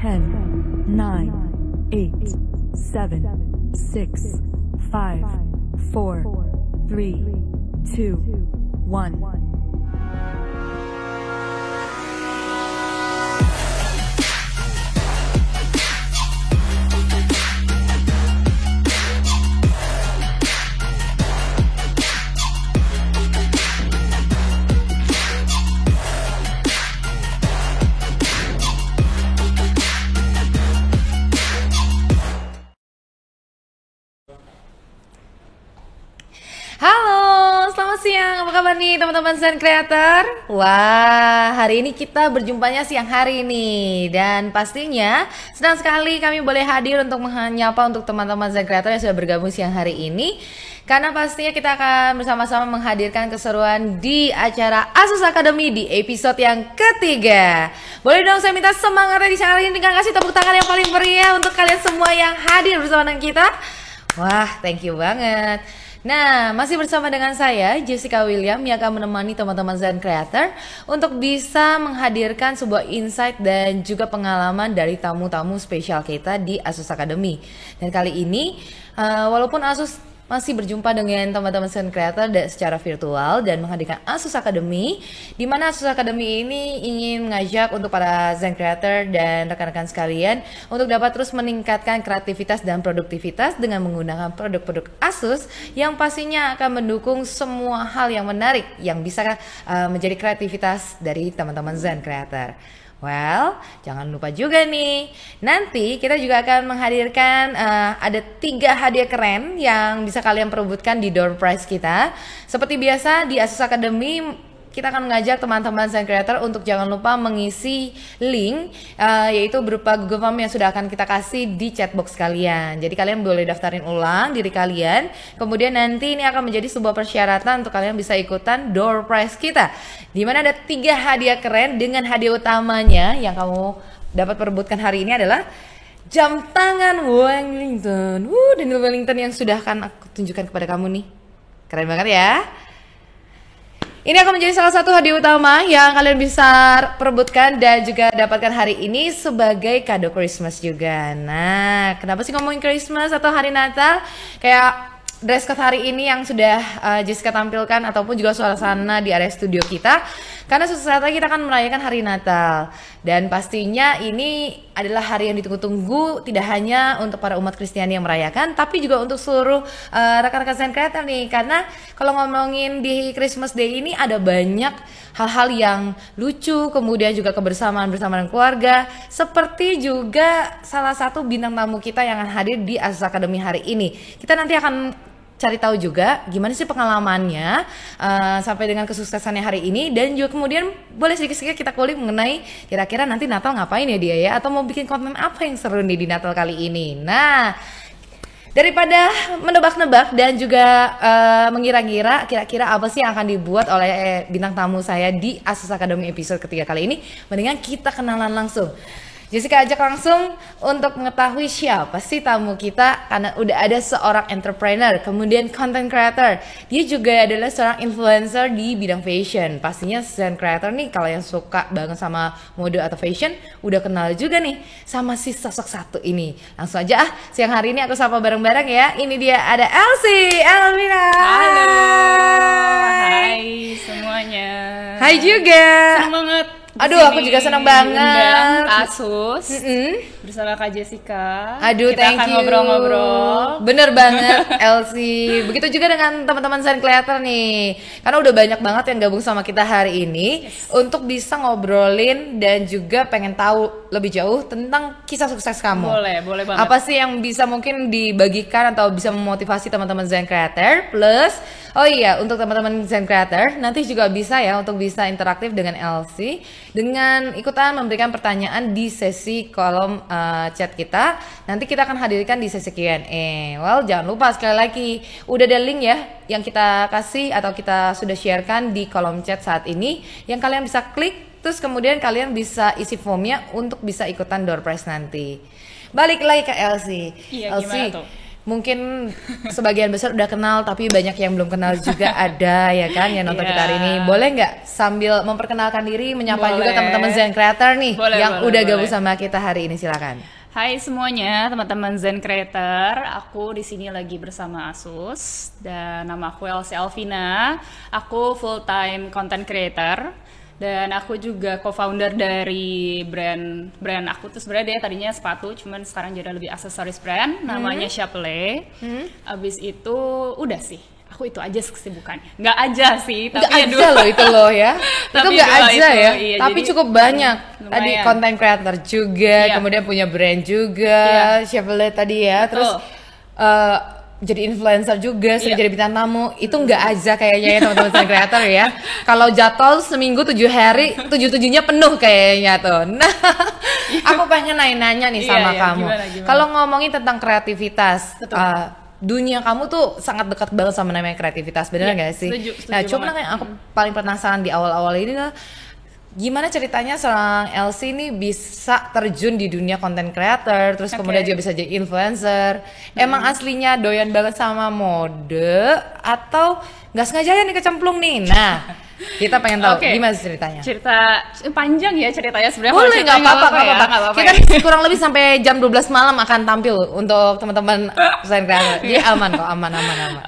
10, 9, 8, 7, 6, 5, 4, 3, 2, 1. Halo, selamat siang. Apa kabar nih teman-teman Zen Creator? Wah, hari ini kita berjumpanya siang hari nih. Dan pastinya senang sekali kami boleh hadir untuk menyapa untuk teman-teman Zen Creator yang sudah bergabung siang hari ini. Karena pastinya kita akan bersama-sama menghadirkan keseruan di acara Asus Academy di episode yang ketiga. Boleh dong saya minta semangatnya di siang hari ini dengan kasih tepuk tangan yang paling meriah untuk kalian semua yang hadir bersama dengan kita. Wah, thank you banget. Nah, masih bersama dengan saya, Jessica William, yang akan menemani teman-teman Zen Creator untuk bisa menghadirkan sebuah insight dan juga pengalaman dari tamu-tamu spesial kita di Asus Academy. Dan kali ini, walaupun Asus masih berjumpa dengan teman-teman Zen Creator secara virtual dan menghadirkan Asus Academy, di mana Asus Academy ini ingin mengajak untuk para Zen Creator dan rekan-rekan sekalian untuk dapat terus meningkatkan kreativitas dan produktivitas dengan menggunakan produk-produk Asus yang pastinya akan mendukung semua hal yang menarik yang bisa menjadi kreativitas dari teman-teman Zen Creator. Well, jangan lupa juga nih, nanti kita juga akan menghadirkan ada 3 hadiah keren yang bisa kalian perebutkan di door prize kita. Seperti biasa di Asus Academy, kita akan mengajak teman-teman Zen Creator untuk jangan lupa mengisi link yaitu berupa Google Form yang sudah akan kita kasih di chatbox kalian. Jadi kalian boleh daftarin ulang diri kalian. Kemudian nanti ini akan menjadi sebuah persyaratan untuk kalian bisa ikutan door prize kita, di mana ada 3 hadiah keren dengan hadiah utamanya yang kamu dapat perebutkan hari ini adalah jam tangan Wellington. Daniel Wellington yang sudah akan aku tunjukkan kepada kamu nih. Keren banget ya. Ini akan menjadi salah satu hadiah utama yang kalian bisa perebutkan dan juga dapatkan hari ini sebagai kado Christmas juga. Nah, kenapa sih ngomongin Christmas atau hari Natal? Kayak dress code hari ini yang sudah Jessica tampilkan ataupun juga suasana di area studio kita. Karena suatu saat lagi kita akan merayakan hari Natal. Dan pastinya ini adalah hari yang ditunggu-tunggu tidak hanya untuk para umat Kristiani yang merayakan, tapi juga untuk seluruh rekan-rekan Zen Creator nih. Karena kalau ngomongin di Christmas Day ini ada banyak hal-hal yang lucu, kemudian juga kebersamaan bersama dengan keluarga, seperti juga salah satu bintang tamu kita yang akan hadir di Asus Academy hari ini. Kita nanti akan cari tahu juga gimana sih pengalamannya sampai dengan kesuksesannya hari ini, dan juga kemudian boleh sedikit-sedikit kita kulik mengenai kira-kira nanti Natal ngapain ya dia ya, atau mau bikin konten apa yang seru nih di Natal kali ini. Nah, daripada menebak-nebak dan juga mengira-ngira kira-kira apa sih yang akan dibuat oleh bintang tamu saya di Asus Academy episode ketiga kali ini, mendingan kita kenalan langsung. Jessica ajak langsung untuk mengetahui siapa sih tamu kita, karena udah ada seorang entrepreneur, kemudian content creator. Dia juga adalah seorang influencer di bidang fashion. Pastinya Zen Creator nih kalau yang suka banget sama mode atau fashion udah kenal juga nih sama si sosok satu ini. Langsung aja siang hari ini aku sapa bareng-bareng ya. Ini dia ada Elsie, Elvina. Halo, hai semuanya. Hai juga. Senang banget. Aduh, aku juga senang banget. Asus bersama Kak Jessica. Aduh, kita thank akan you. ngobrol-ngobrol. Bener banget, Elsie. Begitu juga dengan teman-teman Zen Creator nih. Karena udah banyak banget yang gabung sama kita hari ini untuk bisa ngobrolin dan juga pengen tahu lebih jauh tentang kisah sukses kamu. Boleh banget. Apa sih yang bisa mungkin dibagikan atau bisa memotivasi teman-teman Zen Creator? Plus, oh iya, untuk teman-teman Zen Creator nanti juga bisa ya untuk bisa interaktif dengan Elsie dengan ikutan memberikan pertanyaan di sesi kolom chat kita. Nanti kita akan hadirkan di sesi Q&A. Well, jangan lupa sekali lagi udah ada link ya yang kita kasih atau kita sudah sharekan di kolom chat saat ini yang kalian bisa klik, terus kemudian kalian bisa isi formnya untuk bisa ikutan door prize nanti. Balik lagi ke Elsie. Iya, Elsie, gimana tuh? mungkin sebagian besar udah kenal tapi banyak yang belum kenal juga ada ya kan yang nonton kita hari ini. Boleh nggak sambil memperkenalkan diri menyapa juga teman-teman Zen Creator nih yang udah gabung sama kita hari ini, silakan. Hai semuanya, teman-teman Zen Creator. Aku di sini lagi bersama Asus dan nama aku Elsie Alvina. Aku full time content creator. Dan aku juga co-founder dari brand aku tuh sebenarnya dia tadinya sepatu, cuman sekarang jadi lebih aksesoris brand, namanya Chapelet. Abis itu udah sih, aku itu aja kesibukannya. Nggak aja sih, tapi nggak aja loh itu loh ya. Itu nggak aja ya, iya, tapi jadi, cukup banyak. lumayan. Tadi content creator juga, kemudian punya brand juga, Chapelet tadi ya. Terus jadi influencer juga, sering jadi bintang tamu. Itu nggak aja kayaknya ya teman-teman content creator ya. Kalau jadwal seminggu 7 hari, 7-7-nya penuh kayaknya tuh. Nah, aku pengen nanya-nanya nih sama kamu. Gimana? Kalau ngomongin tentang kreativitas, dunia kamu tuh sangat dekat banget sama namanya kreativitas, bener nggak sih? Setuju Nah, cuma yang aku paling penasaran di awal-awal ini lah, gimana ceritanya seorang Elsie ini bisa terjun di dunia content creator, terus kemudian juga bisa jadi influencer. Emang aslinya doyan banget sama mode atau nggak sengaja nih kecemplung nih? Nah, kita pengen tahu gimana ceritanya. Cerita panjang ya ceritanya sebenarnya. Boleh, nggak apa-apa. Kita kurang lebih sampai jam 12 malam akan tampil untuk teman-teman content creator. Jadi aman kok, aman.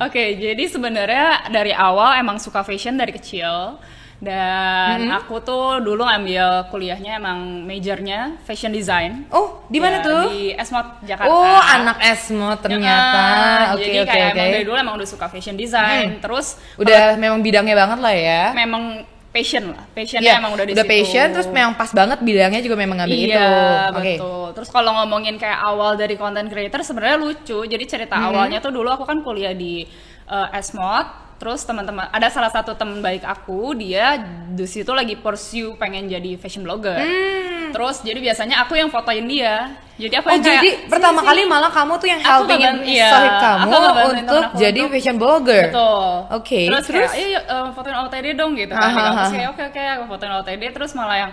Oke, jadi sebenarnya dari awal emang suka fashion dari kecil. Dan aku tuh dulu ngambil kuliahnya emang majornya fashion design. Oh, di mana tuh? Di Esmod Jakarta. Oh, anak Esmod ternyata. Jadi kayak emang dari dulu emang udah suka fashion design. Terus udah memang bidangnya banget lah ya. Memang passionnya emang udah di situ. Passion, terus memang pas banget bidangnya juga memang ngambil itu. Iya, betul. Terus kalau ngomongin kayak awal dari content creator sebenarnya lucu. Jadi cerita awalnya tuh dulu aku kan kuliah di Esmod. Terus teman-teman, ada salah satu teman baik aku, dia di situ lagi pursue pengen jadi fashion blogger. Terus jadi biasanya aku yang fotoin dia. Jadi aku jadi pertama kali malah kamu tuh yang helpingin sohib kamu untuk jadi fashion blogger. Betul. Oke. Terus kayak, ayo fotoin OOTD dong gitu kan. Terus kayak oke aku fotoin OOTD, terus malah yang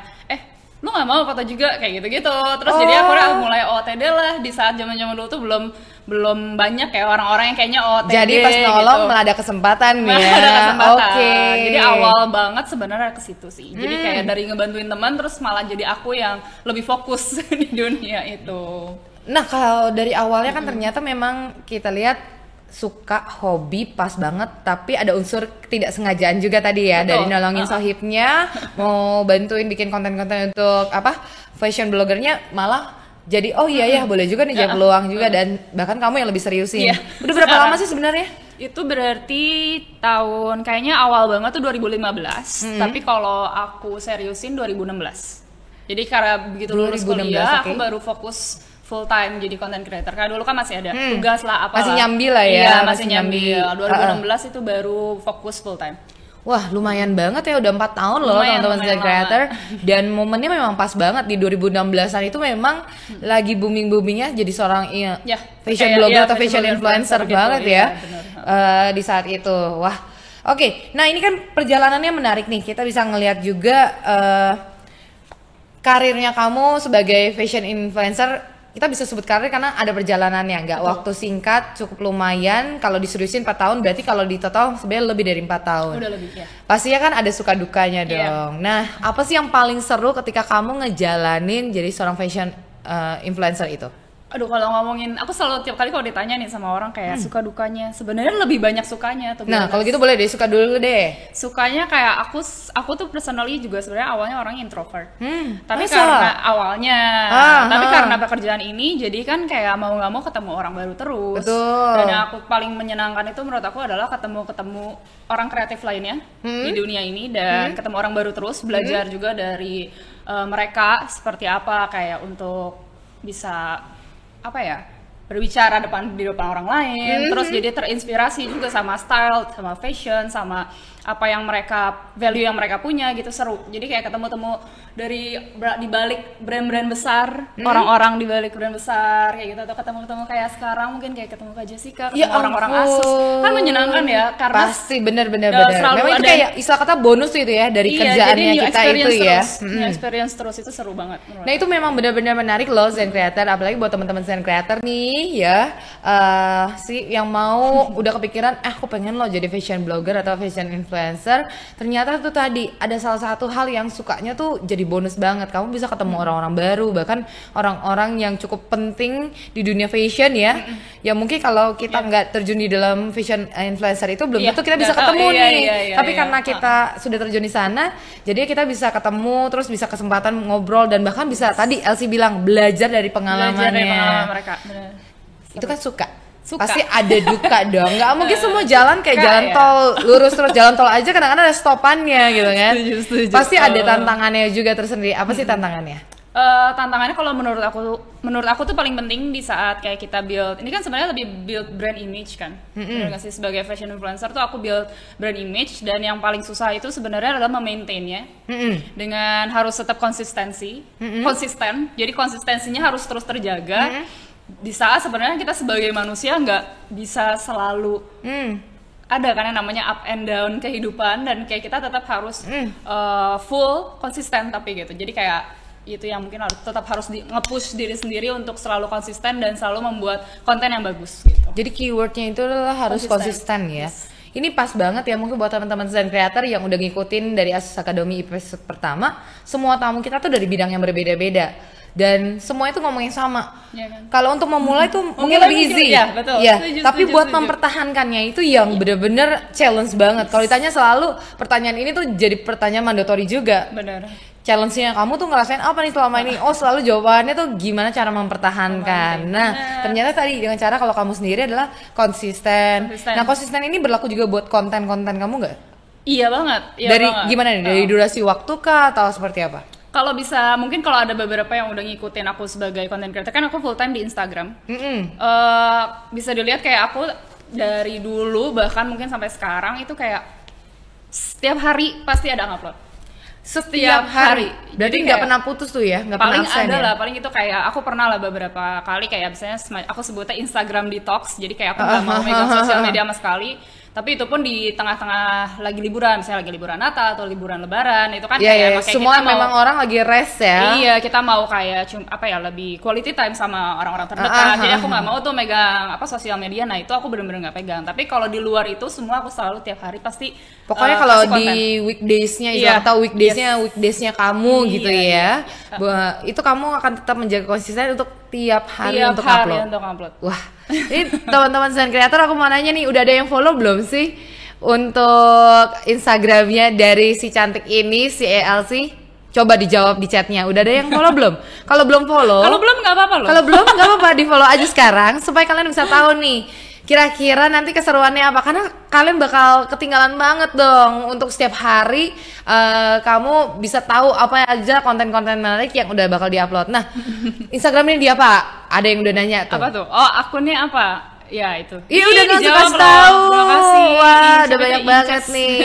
lu nggak mau foto juga kayak gitu-gitu. Terus jadi aku udah mulai OOTD lah di saat zaman-zaman dulu tuh belum banyak kayak orang-orang yang kayaknya OOTD. Jadi pas nolong gitu. Malah ada kesempatan ya. Ada kesempatan. Oke. Jadi awal banget sebenarnya ke situ sih. Jadi kayak dari ngebantuin teman terus malah jadi aku yang lebih fokus di dunia itu. Nah, kalau dari awalnya kan ternyata memang kita lihat suka hobi pas banget, tapi ada unsur tidak sengajaan juga tadi ya. Betul. Dari nolongin sohibnya, mau bantuin bikin konten-konten untuk fashion blogernya, malah jadi boleh juga nih jadi peluang juga, dan bahkan kamu yang lebih seriusin. Udah berapa lama sih sebenarnya? Itu berarti tahun kayaknya awal banget tuh 2015, tapi kalau aku seriusin 2016. Jadi karena begitu lulus kuliah, aku baru fokus full time jadi content creator. Karena dulu kan masih ada tugas lah apa. Masih nyambi lah ya. Iya, masih nyambi. 2016 itu baru fokus full time. Wah, lumayan banget ya, udah 4 tahun loh teman-teman content creator. Dan momennya memang pas banget di 2016-an itu memang lagi booming-boomingnya jadi seorang fashion blogger atau fashion influencer gitu, banget ya. Di saat itu. Wah. Oke. Nah, ini kan perjalanannya menarik nih. Kita bisa ngelihat juga karirnya kamu sebagai fashion influencer. Kita bisa sebut karir karena ada perjalanannya, nggak waktu singkat, cukup lumayan. Kalau diseriusin 4 tahun, berarti kalau di total sebenarnya lebih dari 4 tahun. Udah lebih, ya. Pastinya kan ada suka dukanya dong. Nah, apa sih yang paling seru ketika kamu ngejalanin jadi seorang fashion influencer itu? Aduh, kalau ngomongin, aku selalu tiap kali kalau ditanya nih sama orang kayak suka dukanya, sebenarnya lebih banyak sukanya tuh. Nah, kalau gitu boleh deh, suka dulu deh. Sukanya kayak aku tuh personally juga sebenarnya awalnya orangnya introvert. Tapi karena awalnya, tapi karena pekerjaan ini, jadi kan kayak mau nggak mau ketemu orang baru terus. Betul. Dan yang aku paling menyenangkan itu menurut aku adalah ketemu orang kreatif lainnya di dunia ini, dan ketemu orang baru terus, belajar juga dari mereka seperti apa kayak untuk bisa berbicara di depan orang lain, terus jadi terinspirasi juga sama style, sama fashion, sama apa yang value yang mereka punya gitu, seru. Jadi kayak ketemu-temu dari di balik brand-brand besar, orang-orang di balik brand besar kayak gitu, atau ketemu-ketemu kayak sekarang mungkin kayak ketemu Kak Jessica, ketemu orang-orang Asus, kan menyenangkan ya, karena pasti bener. Memang itu kayak istilah kata bonus itu ya dari kerjaannya kita itu ya. New experience terus itu seru banget. Nah, itu memang benar-benar menarik loh Zen Creator, apalagi buat teman-teman Zen Creator nih nih ya sih yang mau udah kepikiran aku pengen loh jadi fashion blogger atau fashion influencer, ternyata tuh tadi ada salah satu hal yang sukanya tuh jadi bonus banget. Kamu bisa ketemu orang-orang baru, bahkan orang-orang yang cukup penting di dunia fashion ya. Ya mungkin kalau kita nggak terjun di dalam fashion influencer itu belum tentu kita bisa ketemu nih. Tapi karena kita sudah terjun di sana, jadi kita bisa ketemu, terus bisa kesempatan ngobrol dan bahkan bisa tadi Elsie bilang belajar dari pengalaman mereka. Bener. Itu kan suka. Pasti ada duka dong. Nggak mungkin semua jalan kayak jalan tol lurus terus. Jalan tol aja kadang-kadang ada stopannya gitu kan. Setuju. Pasti ada tantangannya juga tersendiri. Apa sih tantangannya? Tantangannya kalau menurut aku tuh paling penting di saat kayak kita build, ini kan sebenarnya lebih build brand image kan. Bener gak sih, sebagai fashion influencer tuh aku build brand image, dan yang paling susah itu sebenarnya adalah memaintainnya dengan harus tetap konsisten. Jadi konsistensinya harus terus terjaga di saat sebenarnya kita sebagai manusia nggak bisa selalu ada kan yang namanya up and down kehidupan, dan kayak kita tetap harus full konsisten tapi gitu. Jadi kayak itu yang mungkin tetap harus nge-push diri sendiri untuk selalu konsisten dan selalu membuat konten yang bagus gitu. Jadi keywordnya itu adalah harus konsisten ya. Ini pas banget ya mungkin buat teman-teman design creator yang udah ngikutin dari Asus Academy episode pertama. Semua tamu kita tuh dari bidang yang berbeda-beda dan semua itu ngomongin sama. Ya kan? Kalau untuk memulai tuh mungkin lebih easy. Ya, betul. Ya, tapi buat mempertahankannya itu yang bener-bener challenge banget. Kalau ditanya selalu pertanyaan ini tuh jadi pertanyaan mandatory juga. Benar. Challenge-nya kamu tuh ngerasain apa nih selama ini? Oh, selalu jawabannya tuh gimana cara mempertahankan. Nah, ternyata tadi dengan cara kalau kamu sendiri adalah konsisten. Nah, konsisten ini berlaku juga buat konten-konten kamu nggak? Iya banget. Dari gimana nih? Dari durasi waktu kah atau seperti apa? Kalau bisa, mungkin kalau ada beberapa yang udah ngikutin aku sebagai content creator, kan aku full time di Instagram. Bisa dilihat kayak aku dari dulu bahkan mungkin sampai sekarang itu kayak setiap hari pasti ada upload. Setiap hari. Berarti nggak pernah putus tuh ya? Nggak pernah absen ada ya? lah, paling itu kayak aku pernah lah beberapa kali kayak misalnya aku sebutnya Instagram detox. Jadi kayak aku nggak mau megang sosial media sama sekali. Tapi itu pun di tengah-tengah lagi liburan, misalnya lagi liburan Natal atau liburan Lebaran, itu kan kayak semua memang orang lagi rest ya. Iya, kita mau kayak lebih quality time sama orang-orang terdekat. Jadi aku nggak mau tuh megang sosial media. Nah itu aku bener-bener nggak pegang. Tapi kalau di luar itu semua aku selalu tiap hari pasti. Pokoknya kalau di weekdays-nya atau weekdays-nya kamu gitu ya. Itu kamu akan tetap menjaga konsisten untuk tiap hari untuk upload. Wah, ini teman-teman design creator aku mau nanya nih, udah ada yang follow belum sih untuk Instagramnya dari si cantik ini, si Elsie? Coba dijawab di chatnya. Udah ada yang follow belum? Kalau belum follow, kalau belum nggak apa-apa loh. Kalau belum nggak apa-apa, di follow aja sekarang supaya kalian bisa tahu nih kira-kira nanti keseruannya apa, karena kalian bakal ketinggalan banget dong untuk setiap hari kamu bisa tahu apa aja konten-konten menarik yang udah bakal diupload. Nah, Instagramnya dia apa? Ada yang udah nanya tuh. Apa tuh? Oh, akunnya apa? Ya itu. Iya udah nggak kasih tahu. Wah, udah banyak banget nih.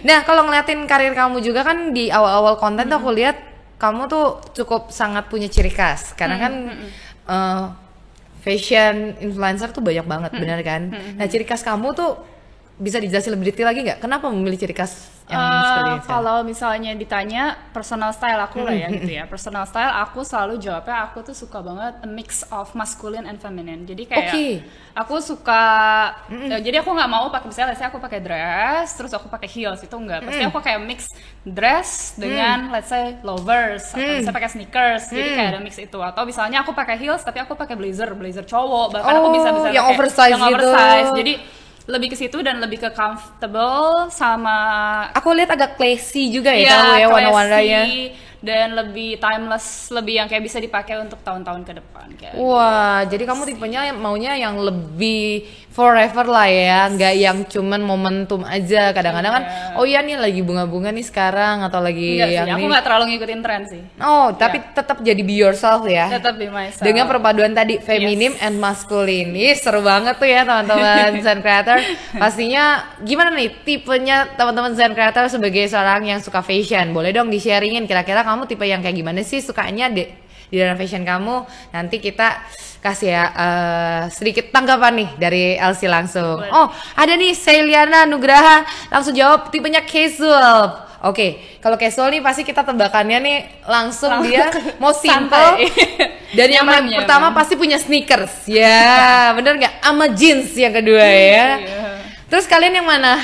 Nah, kalau ngeliatin karir kamu juga kan di awal-awal konten tuh aku lihat kamu tuh cukup sangat punya ciri khas, karena kan fashion influencer tuh banyak banget, benar kan? Nah, ciri khas kamu tuh bisa dijelasin lebih detail lagi nggak? Kenapa memilih ciri khas yang seperti ini? Kalau misalnya ditanya personal style aku lah ya gitu ya. Personal style aku selalu jawabnya aku tuh suka banget a mix of masculine and feminine. Jadi kayak aku suka jadi aku nggak mau pakai, misalnya aku pakai dress terus aku pakai heels, itu enggak. Pasti aku kayak mix dress dengan let's say lovers atau misalnya pakai sneakers. Jadi kayak ada mix itu. Atau misalnya aku pakai heels tapi aku pakai blazer cowok. Bahkan aku bisa yang oversize gitu. Jadi lebih ke situ dan lebih ke comfortable sama. Aku lihat agak classy juga ya, kamu ya warna-warnanya. Dan lebih timeless, lebih yang kayak bisa dipakai untuk tahun-tahun ke depan kayak. Wah, jadi kamu tipenya maunya yang lebih forever lah ya, nggak yang cuman momentum aja. Kadang-kadang kan, oh iya nih lagi bunga-bunga nih sekarang atau lagi yang sih, aku nggak terlalu ngikutin tren sih. Oh, tapi tetap jadi be yourself ya. Tetap be myself. Dengan perpaduan tadi feminim and masculine. Ih, seru banget tuh ya teman-teman design creator. Pastinya gimana nih tipenya teman-teman design creator sebagai seorang yang suka fashion? Boleh dong di-sharingin kira-kira kamu tipe yang kayak gimana sih sukanya di dalam fashion kamu? Nanti kita kasih ya sedikit tanggapan nih dari Elsie langsung. Oh, ada nih Seliana Nugraha langsung jawab tipenya casual. Oke, kalau casual nih pasti kita tebakannya nih langsung dia mau simple. Santai. Dan yang Nyaman, pertama pasti punya sneakers. Ya, bener nggak? Sama jeans yang kedua ya. Terus kalian yang mana?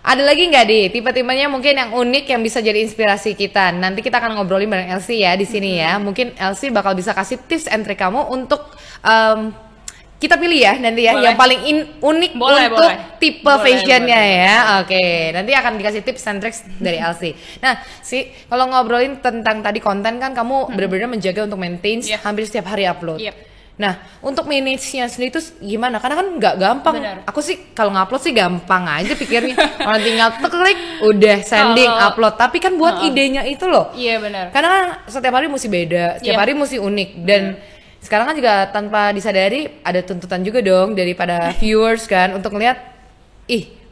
Ada lagi nggak di tipe-tipenya mungkin yang unik yang bisa jadi inspirasi kita? Nanti kita akan ngobrolin bareng Elsie ya di sini ya. Mungkin Elsie bakal bisa kasih tips and trick kamu untuk kita pilih ya nanti ya yang paling unik untuk tipe fashionnya ya. Oke, nanti akan dikasih tips and tricks dari Elsie. Nah, kalau ngobrolin tentang tadi konten kan kamu benar-benar menjaga untuk maintain hampir setiap hari upload. Nah, untuk manage-nya sendiri itu gimana? Karena kan nggak gampang. Aku sih kalau ngupload sih gampang aja pikirnya. Orang tinggal klik, udah sending, upload. Tapi kan buat idenya itu loh. Iya benar. Karena kan setiap hari mesti beda, setiap hari mesti unik. Dan sekarang kan juga tanpa disadari ada tuntutan juga dong daripada viewers kan untuk ngeliat,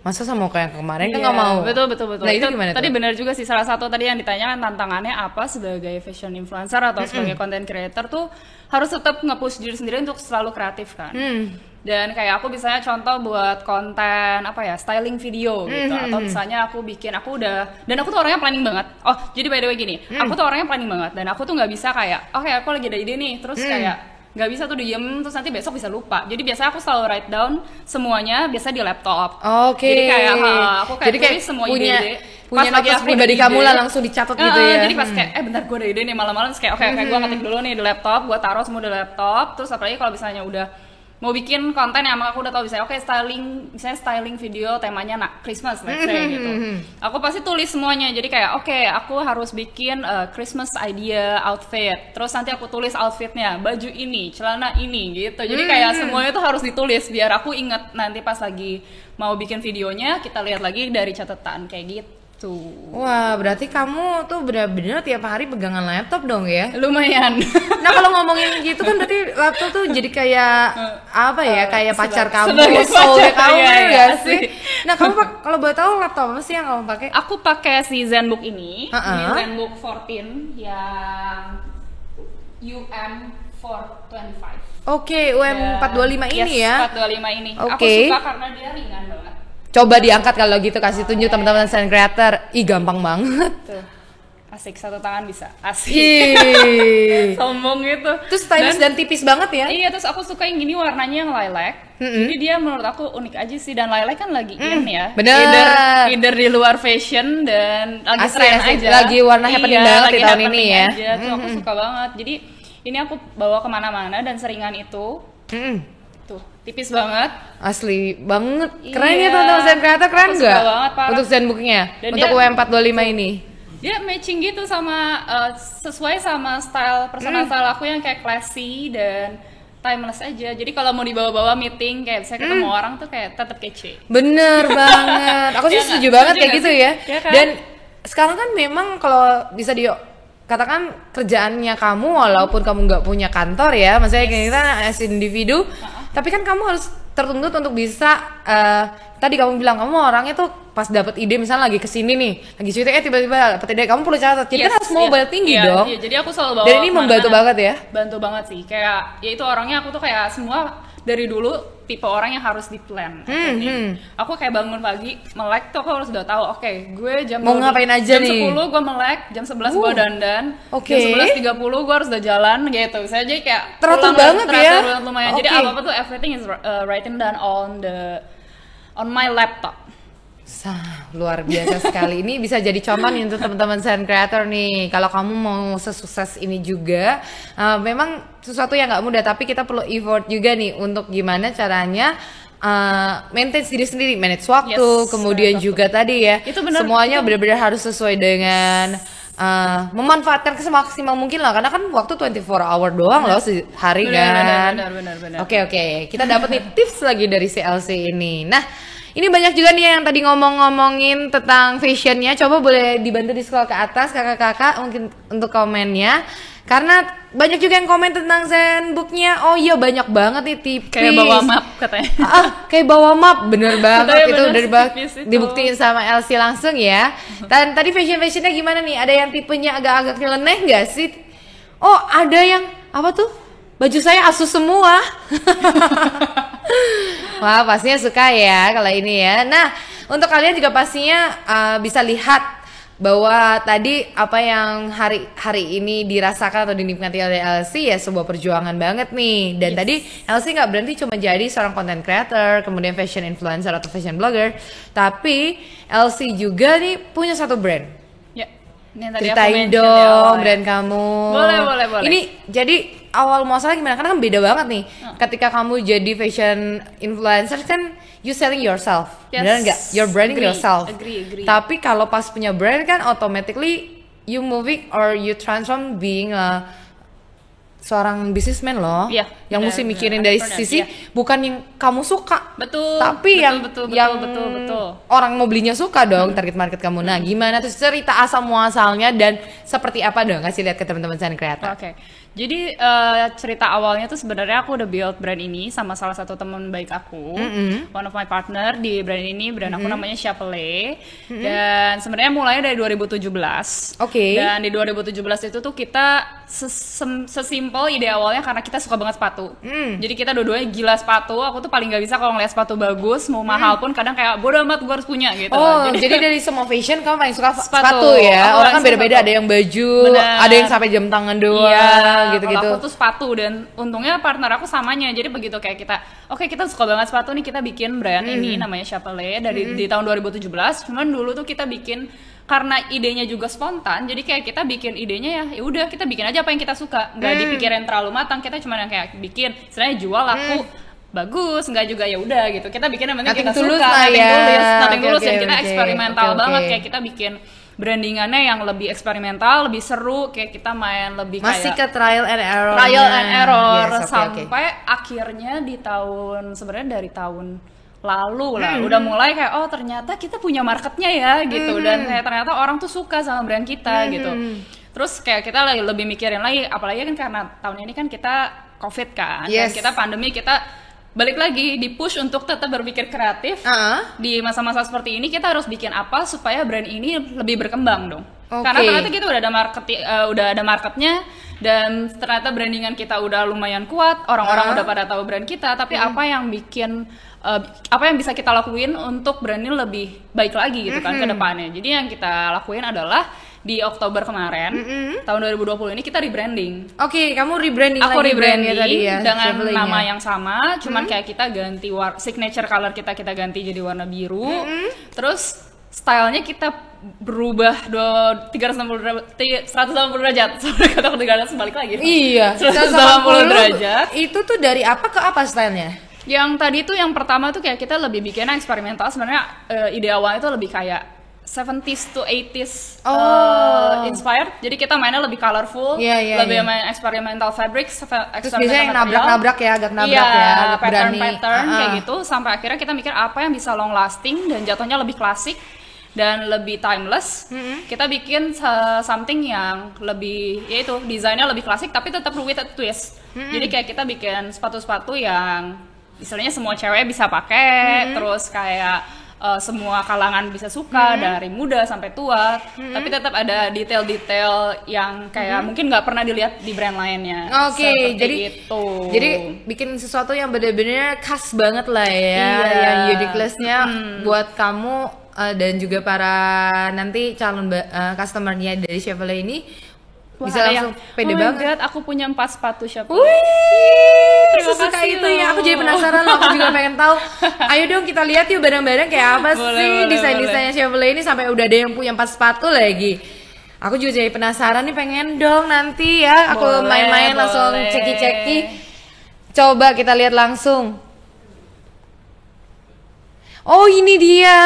masa sama kayak kemarin kan nggak mau. Betul. Nah itu gimana tadi tuh? Benar juga sih, salah satu tadi yang ditanyakan tantangannya apa sebagai fashion influencer atau sebagai content creator tuh harus tetap nge-push diri sendiri untuk selalu kreatif kan. Dan kayak aku misalnya contoh buat konten styling video gitu, atau misalnya aku tuh orangnya planning banget. Oh jadi by the way gini, aku tuh orangnya planning banget dan aku tuh nggak bisa kayak oke, aku lagi ada ide nih terus kayak nggak bisa tuh diem terus nanti besok bisa lupa. Jadi biasanya aku selalu write down semuanya biasa di laptop. Jadi kayak aku kayak tulis semua ide-ide. Punya notes pribadi kamu lah langsung dicatat gitu ya. Jadi pas kayak bentar gue ada ide nih malam-malam terus kayak oke, gue ngetik dulu nih di laptop, gue taruh semua di laptop. Terus apalagi kalau misalnya udah mau bikin konten yang aku udah tahu bisa styling video temanya Christmas let's say gitu. Aku pasti tulis semuanya. Jadi kayak aku harus bikin Christmas idea outfit. Terus nanti aku tulis outfitnya, baju ini, celana ini gitu. Jadi kayak semuanya tuh harus ditulis biar aku inget nanti pas lagi mau bikin videonya kita lihat lagi dari catatan kayak gitu. Wah, berarti kamu tuh benar-benar tiap hari pegangan laptop dong ya? Lumayan. Nah, kalau ngomongin gitu kan berarti laptop tuh jadi kayak kayak pacar kamu, soulnya kamu ya sih? Nah, kamu kalau boleh tahu laptop apa sih yang kamu pakai? Aku pakai si ZenBook ini. Ini ZenBook 14 yang UM425. Oke, UM425 ini ya? 425 ini. Aku suka karena dia ringan banget. Coba diangkat kalau gitu, kasih tunjuk teman-teman content creator. Gampang banget. Tuh. Asik, satu tangan bisa. Asik. Sombong gitu. Terus stylish dan tipis banget ya? Iya, terus aku suka yang gini warnanya yang lilac. Jadi dia menurut aku unik aja sih, dan lilac kan lagi in ya. Bener. Either di luar fashion dan lagi tren aja. Lagi warna happening banget di tahun ini ya. Tuh aku suka banget. Jadi ini aku bawa kemana-mana dan seringan itu. Tuh, tipis banget. Asli banget. Keren ya teman-teman content creator, keren nggak? Untuk ZenBook-nya, untuk UM425 ini. Dia matching gitu sama sesuai sama personal style aku yang kayak classy dan timeless aja. Jadi kalau mau dibawa-bawa meeting kayak saya ketemu orang tuh kayak tetap kece. Bener banget. Aku sih setuju banget kayak gitu ya. Kan? Dan sekarang kan memang kalau bisa katakan kerjaannya kamu walaupun kamu nggak punya kantor ya, maksudnya kita as individu, tapi kan kamu harus tertuntut untuk bisa tadi kamu bilang kamu orangnya tuh pas dapat ide misalnya lagi kesini nih lagi syuting tiba-tiba dapat ide kamu perlu catat, jadi kan harus mobile tinggi dong. Iya, jadi aku selalu bawa. Dan ini membantu banget ya. Bantu banget sih, kayak ya itu orangnya aku tuh kayak semua dari dulu tipe orang yang harus di plan. Aku kayak bangun pagi melek tuh aku harus udah tahu gue jam mau ngapain aja jam nih. Jam 10 gue melek, jam 11 gue dandan, jam 11.30 gue harus udah jalan gitu. Saya jadi kayak teratur banget ya. Lumayan. Jadi apa tuh everything is written down on my laptop. Luar biasa sekali. Ini bisa jadi contoh nih untuk teman-teman content creator nih. Kalau kamu mau sesukses ini juga, memang sesuatu yang nggak mudah, tapi kita perlu effort juga nih untuk gimana caranya maintain diri sendiri, manage waktu, kemudian juga tadi ya, itu bener, semuanya benar-benar harus sesuai dengan memanfaatkan semaksimal mungkin lah, karena kan waktu 24 hour doang loh sehari kan. Benar. Oke. Kita dapat nih tips lagi dari CLC ini. Nah, ini banyak juga nih yang tadi ngomongin tentang fashionnya. Coba boleh dibantu di scroll ke atas kakak-kakak mungkin untuk komennya. Karena banyak juga yang komen tentang ZenBook-nya. Oh iya, banyak banget nih tipis. Kayak bawa map katanya. Kayak bawa map, bener banget. Itu udah dibuktiin sama Elsie langsung ya. Dan tadi fashionnya gimana nih? Ada yang tipenya agak-agak nyeleneh nggak sih? Oh, ada yang apa tuh? Baju saya Asus semua. Wah, pastinya suka ya kalau ini ya. Nah, untuk kalian juga pastinya bisa lihat bahwa tadi apa yang hari ini dirasakan atau dinikmati oleh Elsie ya sebuah perjuangan banget nih. Dan tadi Elsie nggak berhenti cuma jadi seorang content creator, kemudian fashion influencer atau fashion blogger, tapi Elsie juga nih punya satu brand. Ya, ini yang tadi aku Ceritain mention dong ya. brand kamu. Boleh. Ini jadi awal muasalnya gimana? Karena kan beda banget nih. Ketika kamu jadi fashion influencer kan you selling yourself, Yes. benar nggak? You're branding Agree, yourself. agree. Tapi kalau pas punya brand kan automatically you moving or you transform being a seorang businessman loh, Iya, yang benar, mesti mikirin benar. dari Entrepreneur, sisi iya. bukan yang kamu suka, Betul. tapi yang betul. orang mau belinya suka dong, target market kamu. Nah, gimana tuh cerita asal muasalnya dan seperti apa dong? Kasih lihat ke teman-teman Sun Creator. Oke. Jadi cerita awalnya tuh sebenarnya aku udah build brand ini sama salah satu teman baik aku, one of my partner di brand ini. Brand aku namanya Chapelle. Dan sebenarnya mulainya dari 2017. Oke. Dan di 2017 itu tuh kita sesimpel ide awalnya karena kita suka banget sepatu. Jadi kita dua-duanya gila sepatu. Aku tuh paling nggak bisa kalau ngeliat sepatu bagus, mau mahal pun kadang kayak bodo amat gue harus punya gitu. Oh, jadi dari semua fashion kamu paling suka sepatu Sepatu. ya? Aku Orang kan paling suka beda-beda, sepatu. ada yang baju, Benar. ada yang sampai jam tangan doang, Iya, gitu-gitu. kalau aku tuh sepatu dan untungnya partner aku samanya. Jadi begitu kayak kita, oke kita suka banget sepatu nih, kita bikin brand ini namanya Chapelle dari di tahun 2017. Cuman dulu tuh kita bikin karena idenya juga spontan. Jadi kayak kita bikin idenya ya udah kita bikin aja apa yang kita suka. Nggak dipikirin terlalu matang. Kita cuma yang kayak bikin, istilahnya jual laku bagus, nggak juga ya udah gitu. Kita bikin yang penting Nothing kita tulus suka, lah ya. nothing Oke, tulus, dan oke, kita oke. eksperimental Oke, banget. oke. Kayak kita bikin brandingannya yang lebih eksperimental, lebih seru, kayak kita main lebih Masih kayak ke trial and error. Yes, oke. sampai akhirnya di tahun sebenarnya dari tahun lalu lah udah mulai kayak oh ternyata kita punya marketnya ya gitu, dan kayak ternyata orang tuh suka sama brand kita gitu. Terus kayak kita lagi lebih mikirin lagi, apalagi kan karena tahun ini kan kita COVID kan, dan Yes. kita pandemi, kita balik lagi di push untuk tetap berpikir kreatif. Di masa-masa seperti ini kita harus bikin apa supaya brand ini lebih berkembang dong. Oke. Karena ternyata kita udah ada marketnya, dan ternyata brandingan kita udah lumayan kuat, orang-orang udah pada tahu brand kita, tapi apa yang bikin apa yang bisa kita lakuin untuk brand ini lebih baik lagi gitu kan ke depannya. Jadi yang kita lakuin adalah di Oktober kemarin tahun 2020 ini kita rebranding. Oke, kamu rebranding Aku lagi rebranding brandnya tadi ya, dengan Chapelle-nya. nama yang sama, cuman kayak kita ganti signature color kita ganti jadi warna biru. Terus stylenya kita berubah 180 derajat. Sorry, kata aku 300 balik lagi. Iya, 180 derajat. Itu tuh dari apa ke apa stylenya? Yang tadi tuh yang pertama tuh kayak kita lebih bikinnya eksperimental. Sebenarnya ide awalnya tuh lebih kayak 70s to 80s inspired. Jadi kita mainnya lebih colorful, lebih main experimental fabrics, Terus biasanya yang nabrak-nabrak ya, agak nabrak iya, ya, agak berani. pattern kayak gitu. Sampai akhirnya kita mikir apa yang bisa long lasting dan jatuhnya lebih klasik dan lebih timeless. Kita bikin something yang lebih, yaitu desainnya lebih klasik tapi tetap with a twist. Jadi kayak kita bikin sepatu-sepatu yang istilahnya semua cewek bisa pakai, terus kayak semua kalangan bisa suka, dari muda sampai tua, tapi tetap ada detail-detail yang kayak mungkin nggak pernah dilihat di brand lainnya. Oke, jadi bikin sesuatu yang benar-benar khas banget lah ya, yang uniqueness-nya buat kamu dan juga para nanti calon customer-nya dari Chapelle ini. Wah, bisa ada langsung yang, pede oh my banget. God, aku punya 4 sepatu Chapelle. Wih, Terima sesuka kasih itu ya. loh. Aku jadi penasaran loh. Aku juga pengen tahu. Ayo dong kita lihat yuk bareng-bareng kayak apa sih desain-desainnya Chapelle ini, sampai udah ada yang punya 4 sepatu lagi. Aku juga jadi penasaran nih, pengen dong nanti ya. Aku Boleh, main-main langsung boleh. ceki-ceki. Coba kita lihat langsung. Oh ini dia.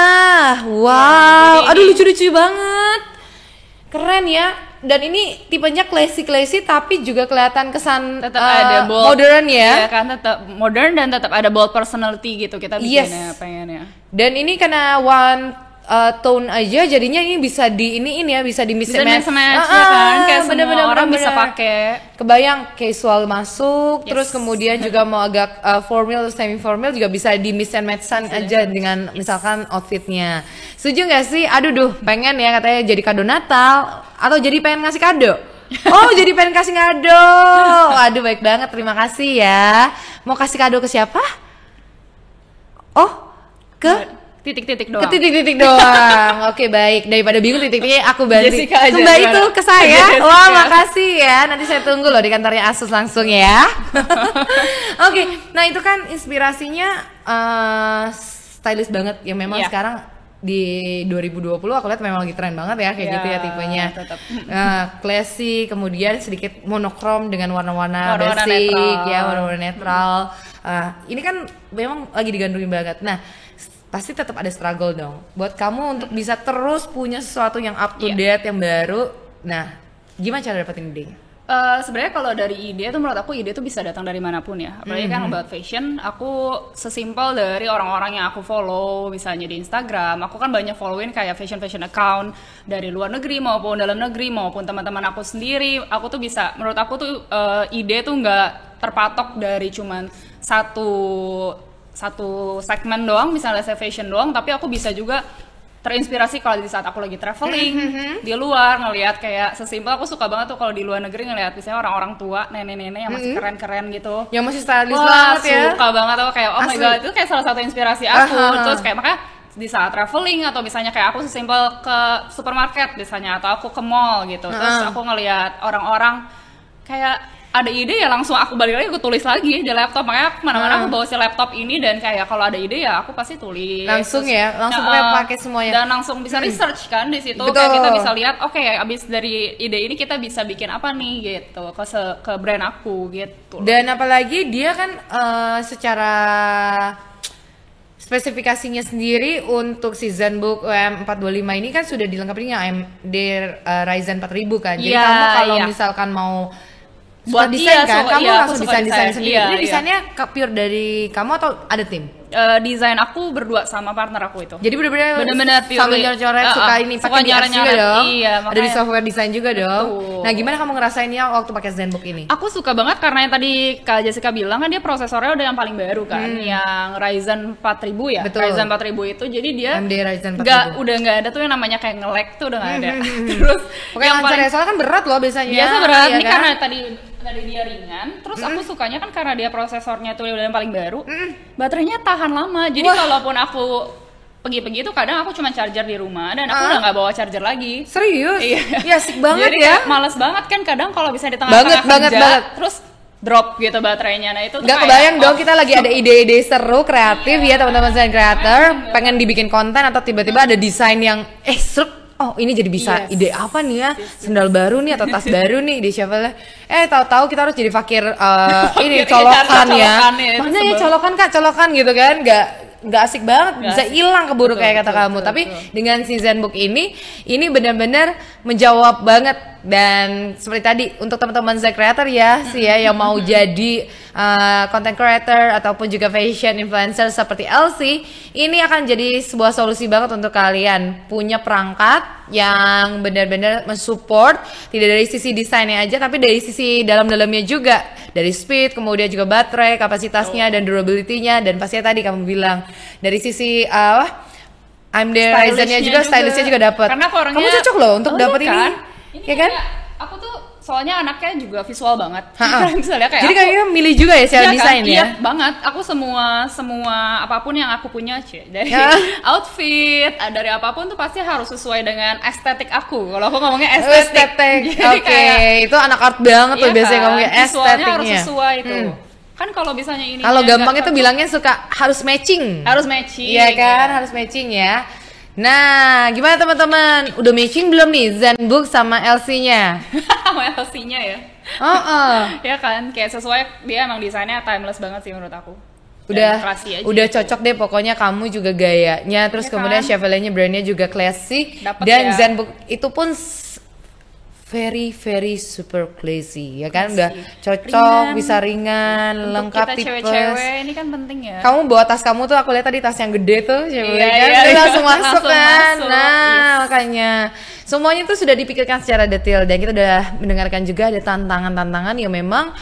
Wow. Aduh lucu-lucu banget. Keren ya. Dan ini tipenya classy tapi juga kelihatan kesan Tetap ada bold, modern ya. Iya kan, tetap modern dan tetap ada bold personality gitu kita bikinnya, pengennya. Dan ini karena one tone aja, jadinya ini bisa di ini ya, bisa di mix Bisa and match. match ya kan, kayak bener, semua orang bisa bener. pakai. Kebayang casual masuk, Yes. terus kemudian juga mau agak formal, semi formal juga bisa di mix and match-an aja dengan misalkan outfitnya. Setuju nggak sih? Aduh pengen ya katanya jadi kado Natal atau jadi pengen ngasih kado. Oh jadi pengen kasih kado. Aduh baik banget, terima kasih ya. Mau kasih kado ke siapa? Oh ke titik-titik Ke doang. titik-titik doang. Oke, baik. Daripada bingung titik-titiknya aku bantu. Jessica aja, Mbak gimana? itu ke saya. Jessica. Wah, makasih ya. Nanti saya tunggu loh di kantornya Asus langsung ya. Oke, nah itu kan inspirasinya stylish banget yang memang Iya. sekarang di 2020 aku lihat memang lagi tren banget ya kayak Iya, gitu ya tipenya. tetap. Classy, kemudian sedikit monokrom dengan warna-warna Warna-warna basic netral. ya, warna-warna netral. Ini kan memang lagi digandrungi banget. Nah, pasti tetap ada struggle dong buat kamu untuk bisa terus punya sesuatu yang up to date, yang baru. Nah, gimana cara dapetin ide? Sebenarnya kalau dari ide tuh menurut aku ide tuh bisa datang dari manapun ya. Apalagi kan about fashion, aku sesimpel dari orang-orang yang aku follow, misalnya di Instagram, aku kan banyak followin kayak fashion account dari luar negeri maupun dalam negeri maupun teman-teman aku sendiri. Aku tuh bisa, menurut aku tuh ide tuh nggak terpatok dari cuman satu segmen doang, misalnya saya fashion doang, tapi aku bisa juga terinspirasi kalau di saat aku lagi traveling di luar, ngelihat kayak sesimpel, aku suka banget tuh kalau di luar negeri ngelihat misalnya orang-orang tua, nenek-nenek yang masih keren-keren gitu. Yang masih stylish Wah, banget ya. suka banget aku kayak oh my Asli. god, itu kayak salah satu inspirasi aku. Terus kayak makanya di saat traveling atau misalnya kayak aku sesimpel ke supermarket misalnya atau aku ke mall gitu. Terus aku ngelihat orang-orang kayak ada ide ya langsung aku balik lagi, aku tulis lagi di laptop. Makanya aku kemana-mana aku bawa si laptop ini dan kayak kalau ada ide ya aku pasti tulis. Langsung Terus, ya, langsung pakai semuanya. Dan langsung bisa research kan di situ. Betul. Kayak kita bisa lihat, oke, abis dari ide ini kita bisa bikin apa nih gitu ke brand aku gitu. Dan apalagi dia kan secara spesifikasinya sendiri untuk si ZenBook UM425 ini kan sudah dilengkapi dengan AMD Ryzen 4000 kan. Jadi Iya, kamu kalau iya. misalkan mau Buat desain kan, kamu iya, aku langsung suka desain sendiri. Iya, Ini iya. desainnya pure dari kamu atau ada tim? Desain aku berdua sama partner aku itu. Jadi bener-bener pure. sambil nyoret-nyoret suka ini suka pakai di apps juga nyoret-nyoret, dong. iya, Ada di makanya- software desain juga dong. Betul. Nah, gimana kamu ngerasainnya waktu pakai ZenBook ini? Aku suka banget karena yang tadi Kak Jessica bilang kan dia prosesornya udah yang paling baru kan, yang Ryzen 4000 ya. Betul. Ryzen 4000 itu jadi dia AMD Ryzen 4000. udah nggak ada tuh yang namanya kayak nge-lag tuh udah nggak ada. Terus Pokoknya lancar ya, soalnya kan berat loh biasanya. biasa berat Iya ini kan? karena tadi dia ringan, terus aku sukanya kan karena dia prosesornya tuh udah yang paling baru, baterainya tahan lama. Jadi Wah. kalaupun aku pergi-pergi itu kadang aku cuma charger di rumah dan aku udah nggak bawa charger lagi. Serius? Iya. Ya asik banget Jadi ya. kayak males banget kan kadang kalau bisa di tengah-tengah Banget, kerja, banget. terus drop gitu baterainya. Nah itu tuh Nggak kayak, kebayang dong, oh, kita lagi ada ide-ide seru, kreatif ya teman-teman desain creator, pengen dibikin konten atau tiba-tiba ada desain yang seruk. Oh ini jadi bisa Yes. ide apa nih ya, sendal baru nih atau tas baru nih di Chevrolet. Tahu-tahu kita harus jadi fakir ini Fakir, colokan iya, ya. colokan ya, itu Makanya ya sebel. colokan Kak, colokan gitu kan, nggak asik banget, Nggak bisa asik. hilang keburu Betul, kayak kata betul, kamu. betul, Tapi betul. dengan si ZenBook ini benar-benar menjawab banget. Dan seperti tadi untuk teman-teman Zain creator ya sih ya yang mau jadi content creator ataupun juga fashion influencer seperti Elsie, ini akan jadi sebuah solusi banget untuk kalian punya perangkat yang benar-benar mensupport tidak dari sisi desainnya aja tapi dari sisi dalam-dalamnya juga, dari speed, kemudian juga baterai, kapasitasnya dan durability-nya, dan pastinya tadi kamu bilang dari sisi AMD Ryzen-nya juga, stylishnya juga dapat. Karena aku orangnya Kamu cocok loh untuk iya dapat ini. Ya kan? kayak, aku tuh soalnya anaknya juga visual banget. Ha-ha. Misalnya kayak Jadi aku, kayaknya milih juga ya secara iya kan? desain Iya ya. banget. Aku semua apapun yang aku punya dari Ya. outfit, dari apapun tuh pasti harus sesuai dengan estetik aku. Kalau aku ngomongnya Estetik. Jadi Oke, kayak itu anak art banget tuh iya biasanya kan? ngomongnya Visualnya harus estetiknya. sesuai tuh. Kan kalau misalnya ini Kalau gampang itu bilangnya suka harus matching. harus matching. Iya kan, harus matching ya. Nah, gimana teman-teman? Udah matching belum nih ZenBook sama Elsie-nya? sama LC-nya ya. Ya kan, kayak sesuai, dia emang desainnya timeless banget sih menurut aku. Dan classy aja Udah gitu. cocok deh pokoknya, kamu juga gayanya, terus Ya kemudian kan? Chevrolet-nya brandnya juga classy, Dapet dan ya. ZenBook itu pun very super classy ya kan, udah cocok, Ringan. bisa ringan, Untuk lengkap kita tipes. cewek-cewek ini kan penting ya. Kamu bawa tas kamu tuh, aku lihat tadi tas yang gede tuh, Chevrolet Iya, kan, iya, Dia iya. langsung masuk Langsung kan. masuk, Nah, yes. makanya semuanya itu sudah dipikirkan secara detail, dan kita udah mendengarkan juga ada tantangan-tantangan yang memang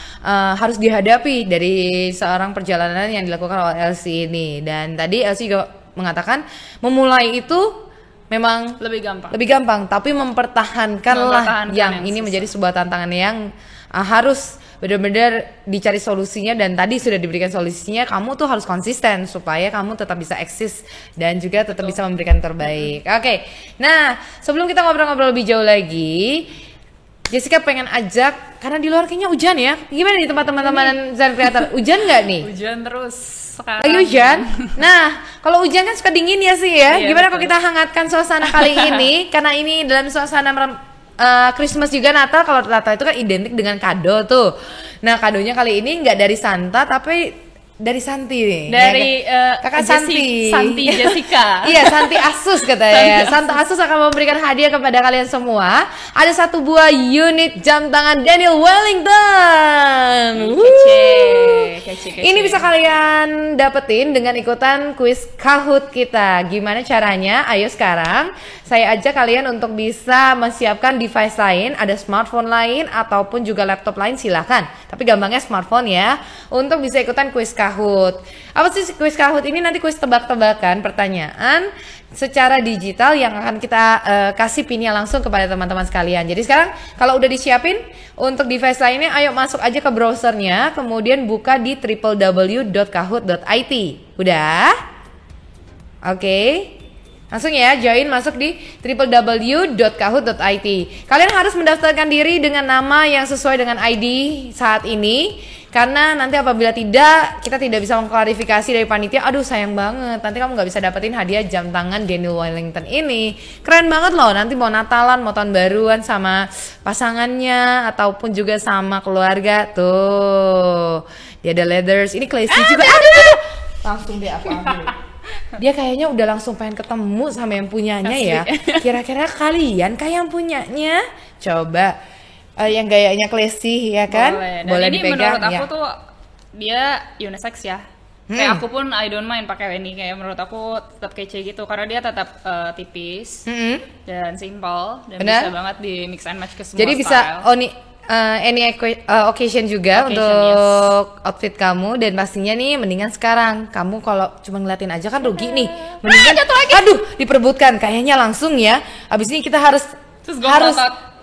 harus dihadapi dari seorang perjalanan yang dilakukan oleh Elsie ini. Dan tadi Elsie juga mengatakan memulai itu memang lebih gampang. tapi mempertahankanlah Mempertahankan yang yang ini susah. menjadi sebuah tantangan yang harus benar-benar dicari solusinya, dan tadi sudah diberikan solusinya. Kamu tuh harus konsisten supaya kamu tetap bisa eksis dan juga tetap bisa memberikan terbaik. Oke. Nah, sebelum kita ngobrol-ngobrol lebih jauh lagi, Jessica pengen ajak, karena di luar kayaknya hujan ya. Gimana nih tempat teman-teman Zen Creator? Hujan nggak nih? Hujan terus sekarang. Lagi hujan? Nah, kalau hujan kan suka dingin ya sih ya. Iya, Gimana betul. kalau kita hangatkan suasana kali ini? Karena ini dalam suasana Christmas juga, Natal. Kalau Natal itu kan identik dengan kado tuh. Nah, kadonya kali ini nggak dari Santa tapi dari Santi nih. Dari Kakak Santi. Santi Jessica. Iya, Santi Asus katanya. Santi Asus akan memberikan hadiah kepada kalian semua. Ada 1 buah unit jam tangan Daniel Wellington. Kece. Ini bisa kalian dapetin dengan ikutan kuis Kahoot kita. Gimana caranya? Ayo sekarang saya ajak kalian untuk bisa menyiapkan device lain, ada smartphone lain ataupun juga laptop lain, silahkan. Tapi gampangnya smartphone ya, untuk bisa ikutan kuis Kahoot. Apa sih kuis Kahoot ini? Nanti kuis tebak-tebakan pertanyaan secara digital yang akan kita kasih pinnya langsung kepada teman-teman sekalian. Jadi sekarang kalau udah disiapin untuk device lainnya, ayo masuk aja ke browsernya, kemudian buka di www.kahoot.it. Udah? Oke. Langsung ya, join masuk di www.kahoot.it. Kalian harus mendaftarkan diri dengan nama yang sesuai dengan ID saat ini. Karena nanti apabila tidak, kita tidak bisa mengklarifikasi dari panitia. Aduh sayang banget, nanti kamu gak bisa dapetin hadiah jam tangan Daniel Wellington ini. Keren banget loh, nanti mau Natalan, mau tahun baruan sama pasangannya ataupun juga sama keluarga. Tuh, dia ada leathers, ini classy juga. Aduh, langsung deh aku ambil. Dia kayaknya udah langsung pengen ketemu sama yang punyanya ya. Kira-kira kalian kayak yang punyanya? Coba yang gayanya classy ya kan? Boleh ini dipegang menurut aku ya. tuh dia unisex ya. Kayak aku pun I don't mind pakai ini, kayak menurut aku tetap kece gitu karena dia tetap tipis dan simple dan Benar? bisa banget di mix and match ke semua Jadi style. bisa any occasion juga Occasion, untuk outfit kamu, dan pastinya nih mendingan sekarang kamu kalau cuma ngeliatin aja kan rugi nih, mendingan aduh diperebutkan kayaknya langsung ya. Abis ini kita harus Terus gue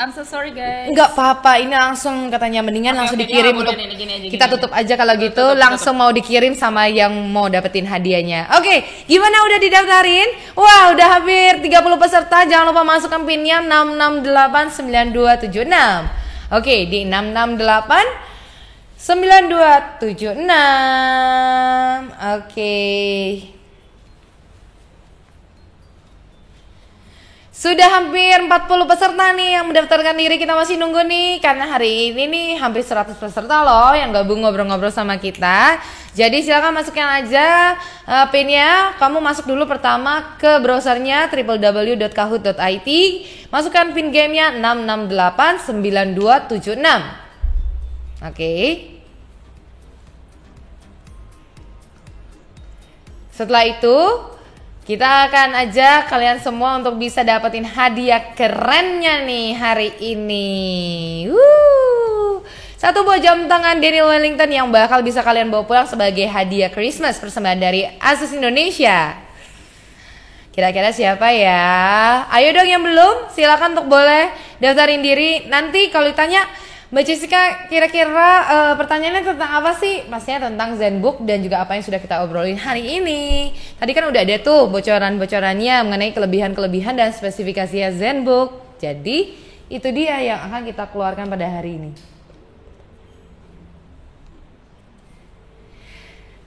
I'm so sorry guys. Enggak apa-apa, ini langsung katanya mendingan langsung oke, dikirim ya, untuk boleh nih, gini aja, kita gini tutup aja kalau gitu, tutup. langsung mau dikirim sama yang mau dapetin hadiahnya. Oke, gimana udah didaftarin? Wah, udah hampir 30 peserta. Jangan lupa masukkan pinnya 6689276. Oke, di 6689276. Oke. Sudah hampir 40 peserta nih yang mendaftarkan diri. Kita masih nunggu nih karena hari ini nih hampir 100 peserta loh yang gabung ngobrol-ngobrol sama kita. Jadi silakan masukin aja pinnya. Kamu masuk dulu pertama ke browsernya www.kahoot.it. Masukkan pin gamenya 6689276. Oke. Setelah itu kita akan ajak kalian semua untuk bisa dapetin hadiah kerennya nih hari ini. 1 buah jam tangan Daniel Wellington yang bakal bisa kalian bawa pulang sebagai hadiah Christmas persembahan dari Asus Indonesia. Kira-kira siapa ya? Ayo dong yang belum, silakan untuk boleh daftarin diri. Nanti kalau ditanya, Mbak Jessica, kira-kira pertanyaannya tentang apa sih? Pastinya tentang Zenbook dan juga apa yang sudah kita obrolin hari ini. Tadi kan udah ada tuh bocoran-bocorannya mengenai kelebihan-kelebihan dan spesifikasinya Zenbook. Jadi itu dia yang akan kita keluarkan pada hari ini.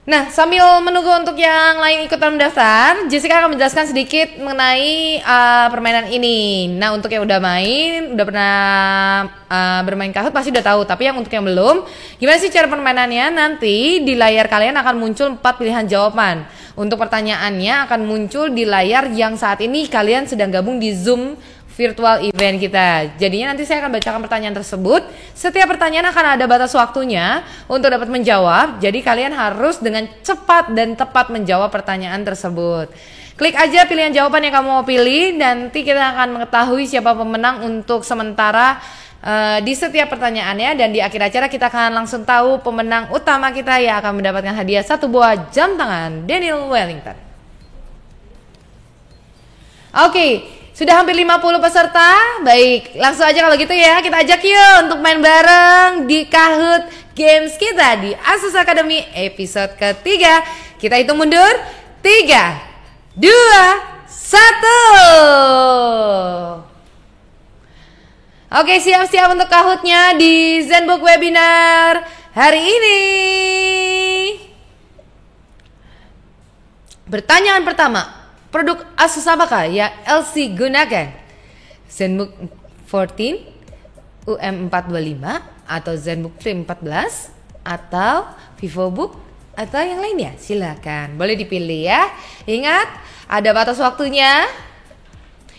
Nah, sambil menunggu untuk yang lain ikutan mendaftar, Jessica akan menjelaskan sedikit mengenai permainan ini. Nah, untuk yang udah main, udah pernah bermain Kahoot pasti udah tahu. Tapi yang untuk yang belum, gimana sih cara permainannya? Nanti di layar kalian akan muncul 4 pilihan jawaban. Untuk pertanyaannya akan muncul di layar yang saat ini kalian sedang gabung di Zoom virtual event kita. Jadinya nanti saya akan bacakan pertanyaan tersebut. Setiap pertanyaan akan ada batas waktunya untuk dapat menjawab. Jadi kalian harus dengan cepat dan tepat menjawab pertanyaan tersebut. Klik aja pilihan jawaban yang kamu mau pilih. Nanti kita akan mengetahui siapa pemenang untuk sementara di setiap pertanyaannya. Dan di akhir acara kita akan langsung tahu pemenang utama kita yang akan mendapatkan hadiah 1 buah jam tangan Daniel Wellington. Oke. sudah hampir 50 peserta. Baik, langsung aja kalau gitu ya. Kita ajak yuk untuk main bareng di Kahoot Games kita di Asus Academy episode ketiga. Kita hitung mundur. 3, 2, 1. Oke, siap-siap untuk Kahootnya di Zenbook webinar hari ini. Pertanyaan pertama. Produk Asus apakah yang LC gunakan? Zenbook 14, UM425, atau Zenbook Trim 14, atau VivoBook, atau yang lainnya? Silakan, boleh dipilih ya. Ingat, ada batas waktunya.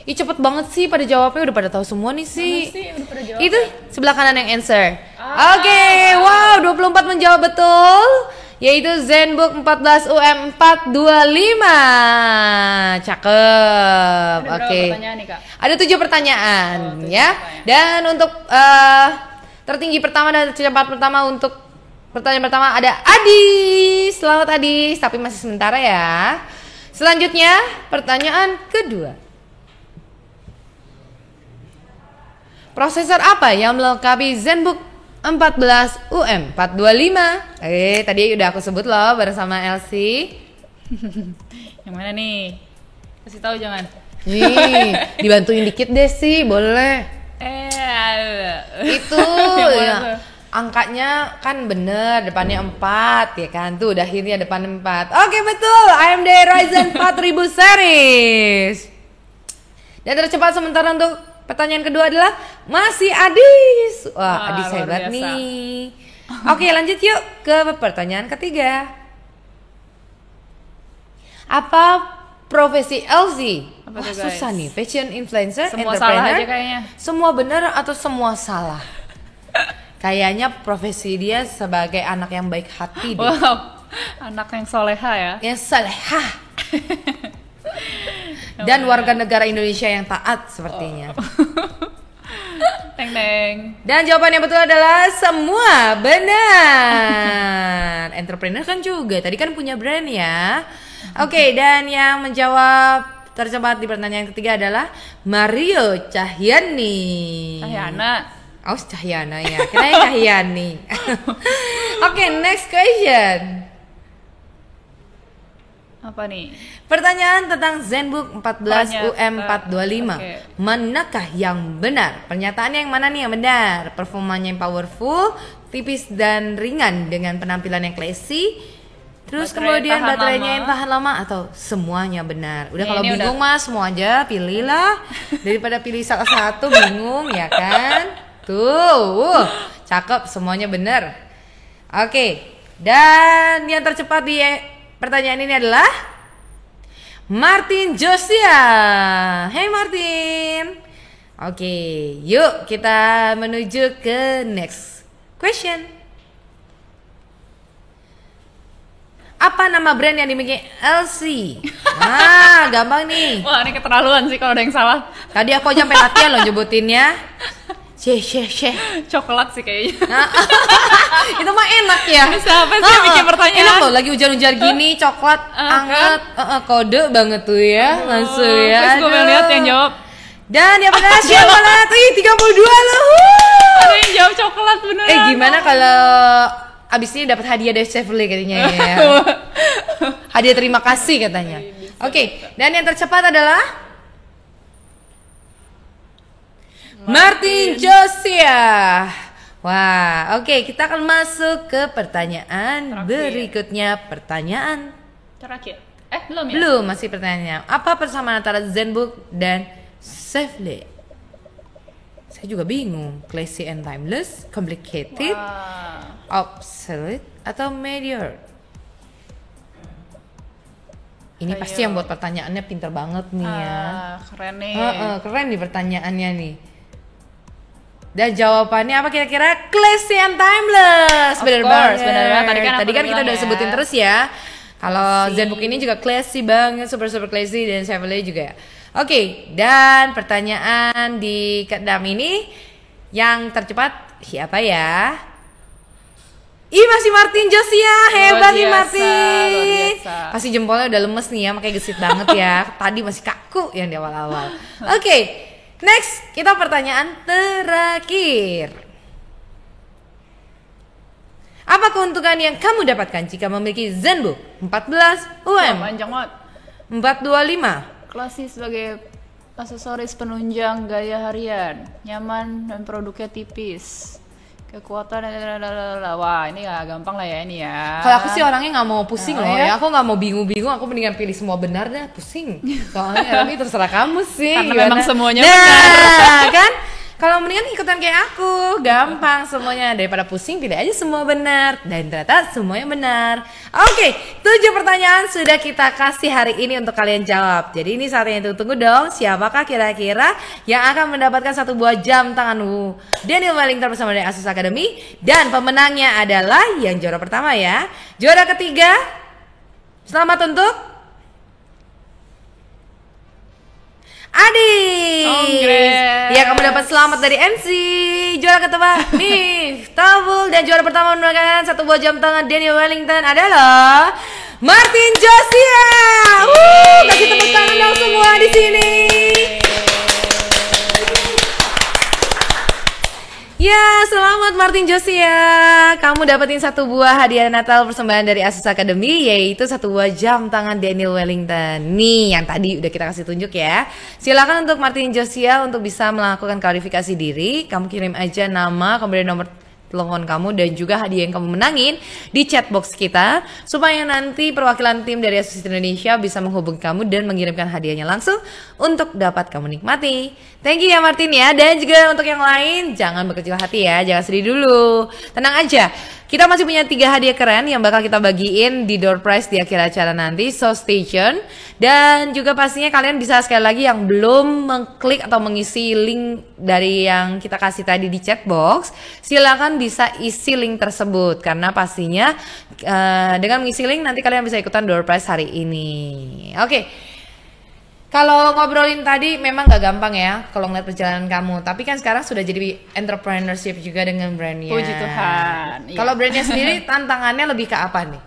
Ih, cepet banget sih pada jawabnya, udah pada tahu semua nih sih. Udah pada jawab Itu sebelah kanan yang answer. Ah. Oke, wow, 24 menjawab betul. Yaitu Zenbook 14 UM425. Cakep. Ada berapa Oke. pertanyaan nih, Kak? Ada 7 pertanyaan ya. Dan untuk tertinggi pertama dan tercepat pertama untuk pertanyaan pertama ada Adis. Selamat Adis, tapi masih sementara ya. Selanjutnya pertanyaan kedua. Prosesor apa yang melengkapi Zenbook 14 UM425? Tadi udah aku sebut loh bersama Elsie. Yang mana nih? Kasih tahu jangan. Nih, dibantuin dikit deh sih, boleh. Itu Yang mana ya. tuh? Angkanya kan bener, depannya 4 ya kan. Tuh udah akhirnya depan 4. Oke, betul. AMD Ryzen 4000 series. Dan tercepat sementara untuk pertanyaan kedua adalah masih Adis. Wah, Adis luar hebat biasa. nih. Oke, lanjut yuk ke pertanyaan ketiga. Apa profesi LZ? Apa Wah, tuh, guys? susah nih. Fashion influencer, Semua entrepreneur. salah aja kayaknya. Semua benar atau semua salah? Kayaknya profesi dia sebagai anak yang baik hati deh. Wow, anak yang soleha ya. Yang salehah. Dan warga negara Indonesia yang taat sepertinya. Teng teng. Dan jawaban yang betul adalah semua benar. Entrepreneur kan juga, tadi kan punya brand ya. Oke, dan yang menjawab tercepat di pertanyaan ketiga adalah Mario Cahyani. Cahyana. Oh, Cahyana ya, kirain Cahyani. Oke, next question. Apa nih? Pertanyaan tentang Zenbook 14 UM425. Oke. Manakah yang benar? Pernyataannya yang mana nih yang benar? Performanya yang powerful, tipis dan ringan dengan penampilan yang classy. Terus Baterai kemudian tahan baterainya lama. yang tahan lama atau semuanya benar? Udah Ya, kalau ini bingung mas semua aja pilihlah daripada pilih salah satu bingung ya kan? Tuh, cakep semuanya benar. Oke, dan yang tercepat di pertanyaan ini adalah Martin Josia. Hey Martin. Oke, yuk kita menuju ke next question. Apa nama brand yang dimiliki LC? Nah, gampang nih. Wah, ini keterlaluan sih kalau ada yang salah. Tadi aku aja sampai latihan loh nyebutinnya. Syeh. Coklat sih kayaknya. Nah, itu mah enak ya. Siapa sih yang bikin pertanyaan? Enak loh, lagi hujan-hujan gini, coklat, anget, kode banget tuh ya, langsung ya. Terus gue Aduh. lihat yang jawab. Dan yang benar siapa lah? 32 loh. Ada yang jawab coklat beneran. Gimana kalau abis ini dapat hadiah dari Chevrolet katanya ya. Hadiah terima kasih katanya. Oke, dan yang tercepat adalah Martin Josia. Wah, oke, kita akan masuk ke pertanyaan Terakhir. berikutnya. Pertanyaan Terakhir. Belum ya? belum, masih pertanyaannya. Apa persamaan antara Zenbook dan Chevrolet? Saya juga bingung. Classy and timeless, complicated, Wah. obsolete, atau mediocre? Ini Ayo. pasti yang buat pertanyaannya pinter banget nih ya. Keren nih. Keren nih pertanyaannya nih. Dan jawabannya apa kira-kira? Classy and timeless. Of Bener course, banget. bener banget. Tadi kan aku kita bilang udah ya. sebutin terus ya. Kalau Classy. Zenbook ini juga classy banget, super classy, dan Chevrolet juga. Oke, dan pertanyaan di keenam ini yang tercepat siapa ya? Ih, masih Martin Josia. Hebat nih Luar Martin. biasa. biasa. Pasti jempolnya udah lemes nih ya, makanya gesit banget ya. Tadi masih kaku yang di awal-awal. Oke, next kita pertanyaan terakhir. Apa keuntungan yang kamu dapatkan jika memiliki Zenbook 14 UM Panjang banget. 425? Klasik sebagai aksesoris penunjang gaya harian, nyaman dan produknya tipis. Kekuatan, wah ini ya gampang lah ya ini ya. Kalau aku sih orangnya nggak mau pusing loh ya. ya, aku nggak mau bingung-bingung, aku mendingan pilih semua benar dah, pusing. Soalnya tapi terserah kamu sih. Karena gimana. memang semuanya nah, benar. kan? Kalau mendingan ikutan kayak aku, gampang semuanya, daripada pusing pilih aja semua benar dan ternyata semuanya benar. Oke, 7 pertanyaan sudah kita kasih hari ini untuk kalian jawab. Jadi ini saatnya tunggu dong, siapakah kira-kira yang akan mendapatkan satu buah jam tangan Daniel Wellington bersama dari Asus Academy, dan pemenangnya adalah yang juara pertama ya. Juara ketiga, selamat untuk Adi. Ya, kamu dapat selamat dari MC. Juara kedua Miftahul, dan juara pertama mendapatkan satu buah jam tangan Daniel Wellington adalah Martin Josia. Kasih tepuk tangan dong semua di sini. Ya, selamat Martin Josia. Kamu dapetin satu buah hadiah Natal persembahan dari Asus Academy, yaitu satu buah jam tangan Daniel Wellington. Nih, yang tadi udah kita kasih tunjuk ya. Silakan untuk Martin Josia untuk bisa melakukan klarifikasi diri. Kamu kirim aja nama, kemudian nomor telepon kamu dan juga hadiah yang kamu menangin di chat box kita, supaya nanti perwakilan tim dari Asus Indonesia bisa menghubungi kamu dan mengirimkan hadiahnya langsung untuk dapat kamu nikmati. Thank you ya Martin ya. Dan juga untuk yang lain, jangan berkecil hati ya, jangan sedih dulu, tenang aja. Kita masih punya 3 hadiah keren yang bakal kita bagiin di door prize di akhir acara nanti, so stay tune. Dan juga pastinya kalian bisa sekali lagi yang belum mengklik atau mengisi link dari yang kita kasih tadi di chat box, silakan bisa isi link tersebut, karena pastinya dengan mengisi link nanti kalian bisa ikutan door prize hari ini. Oke. Kalau ngobrolin tadi memang gak gampang ya kalau ngeliat perjalanan kamu, tapi kan sekarang sudah jadi entrepreneurship juga dengan brandnya. Puji Tuhan. Kalau brandnya sendiri tantangannya lebih ke apa nih?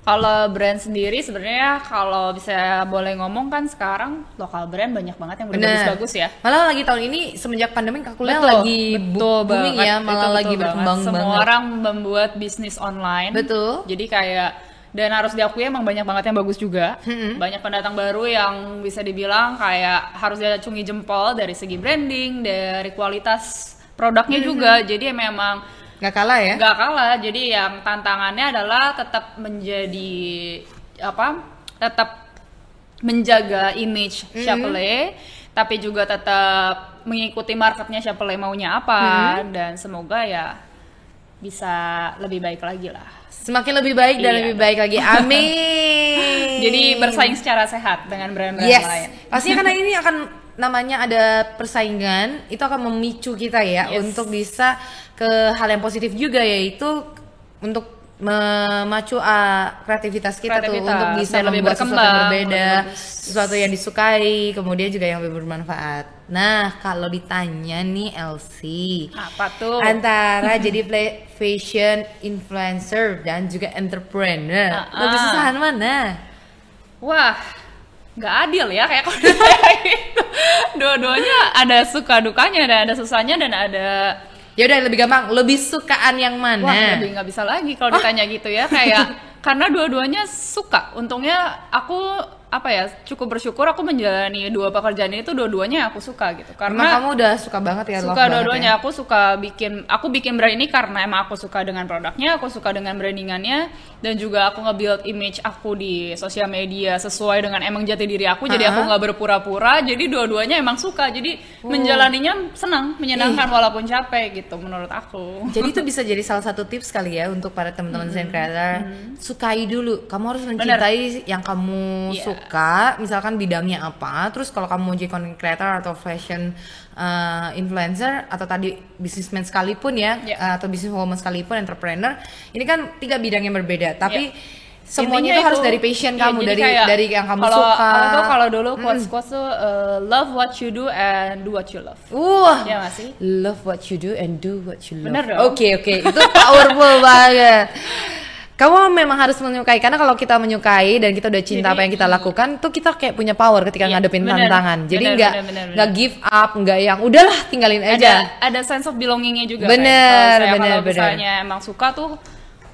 Kalau brand sendiri sebenarnya kalau bisa boleh ngomong kan sekarang lokal brand banyak banget yang udah bagus-bagus ya. Malah lagi tahun ini semenjak pandemi aku lihat lagi booming ya, malah lagi berkembang banget. Semua orang membuat bisnis online. Betul. Jadi kayak, dan harus diakui emang banyak banget yang bagus juga. Banyak pendatang baru yang bisa dibilang kayak harus diacungi jempol dari segi branding, dari kualitas produknya juga. Jadi memang gak kalah ya? Gak kalah. Jadi yang tantangannya adalah tetap menjadi tetap menjaga image Chapelay, tapi juga tetap mengikuti marketnya Chapelay maunya apa, dan semoga ya bisa lebih baik lagi lah. Semakin lebih baik dan lebih baik lagi. Amin. Jadi bersaing secara sehat dengan brand-brand lain. Pastinya karena ini akan namanya ada persaingan, itu akan memicu kita ya untuk bisa ke hal yang positif juga, yaitu untuk memacu kreativitas kita tuh untuk bisa membuat sesuatu yang berbeda, sesuatu yang disukai, kemudian juga yang lebih bermanfaat. Nah, kalau ditanya nih Elsie, apa tuh? Antara jadi fashion influencer dan juga entrepreneur, lebih susahan mana? Wah, nggak adil ya kayak kalau gitu. Dua-duanya ada suka dukanya, dan ada susahnya, dan ada. Ya udah lebih gampang, lebih sukaan yang mana? Wah, lebih nggak bisa lagi kalau ditanya gitu ya, kayak karena dua-duanya suka. Untungnya aku cukup bersyukur aku menjalani 2 pekerjaan ini tuh dua-duanya aku suka gitu. Karena emang kamu udah suka banget ya, suka dua-duanya. Aku suka bikin brand ini karena emang aku suka dengan produknya, aku suka dengan brandingannya, dan juga aku nge-build image aku di sosial media sesuai dengan emang jati diri aku. Jadi aku nggak berpura-pura. Jadi dua-duanya emang suka. Jadi menjalaninya senang, menyenangkan walaupun capek gitu menurut aku. Jadi itu bisa jadi salah satu tips kali ya untuk para teman-teman Zen Creator. Sukai dulu. Kamu harus mencintai yang kamu suka. Misalkan bidangnya apa, terus kalau kamu mau jadi content creator atau fashion influencer, atau tadi businessman sekalipun ya, atau businesswoman sekalipun, entrepreneur, ini kan 3 bidang yang berbeda, tapi semuanya itu harus dari passion kamu, dari yang kamu suka. Kalau dulu quotes tuh love what you do and do what you love. Ya gak sih? Love what you do and do what you love. Bener dong. Oke, itu powerful banget. Kamu memang harus menyukai, karena kalau kita menyukai dan kita udah cinta apa yang kita lakukan tuh kita kayak punya power ketika ngadepin tantangan. Jadi nggak give up, nggak yang udahlah tinggalin aja. Ada sense of belongingnya juga. Bener. Kalau misalnya emang suka tuh,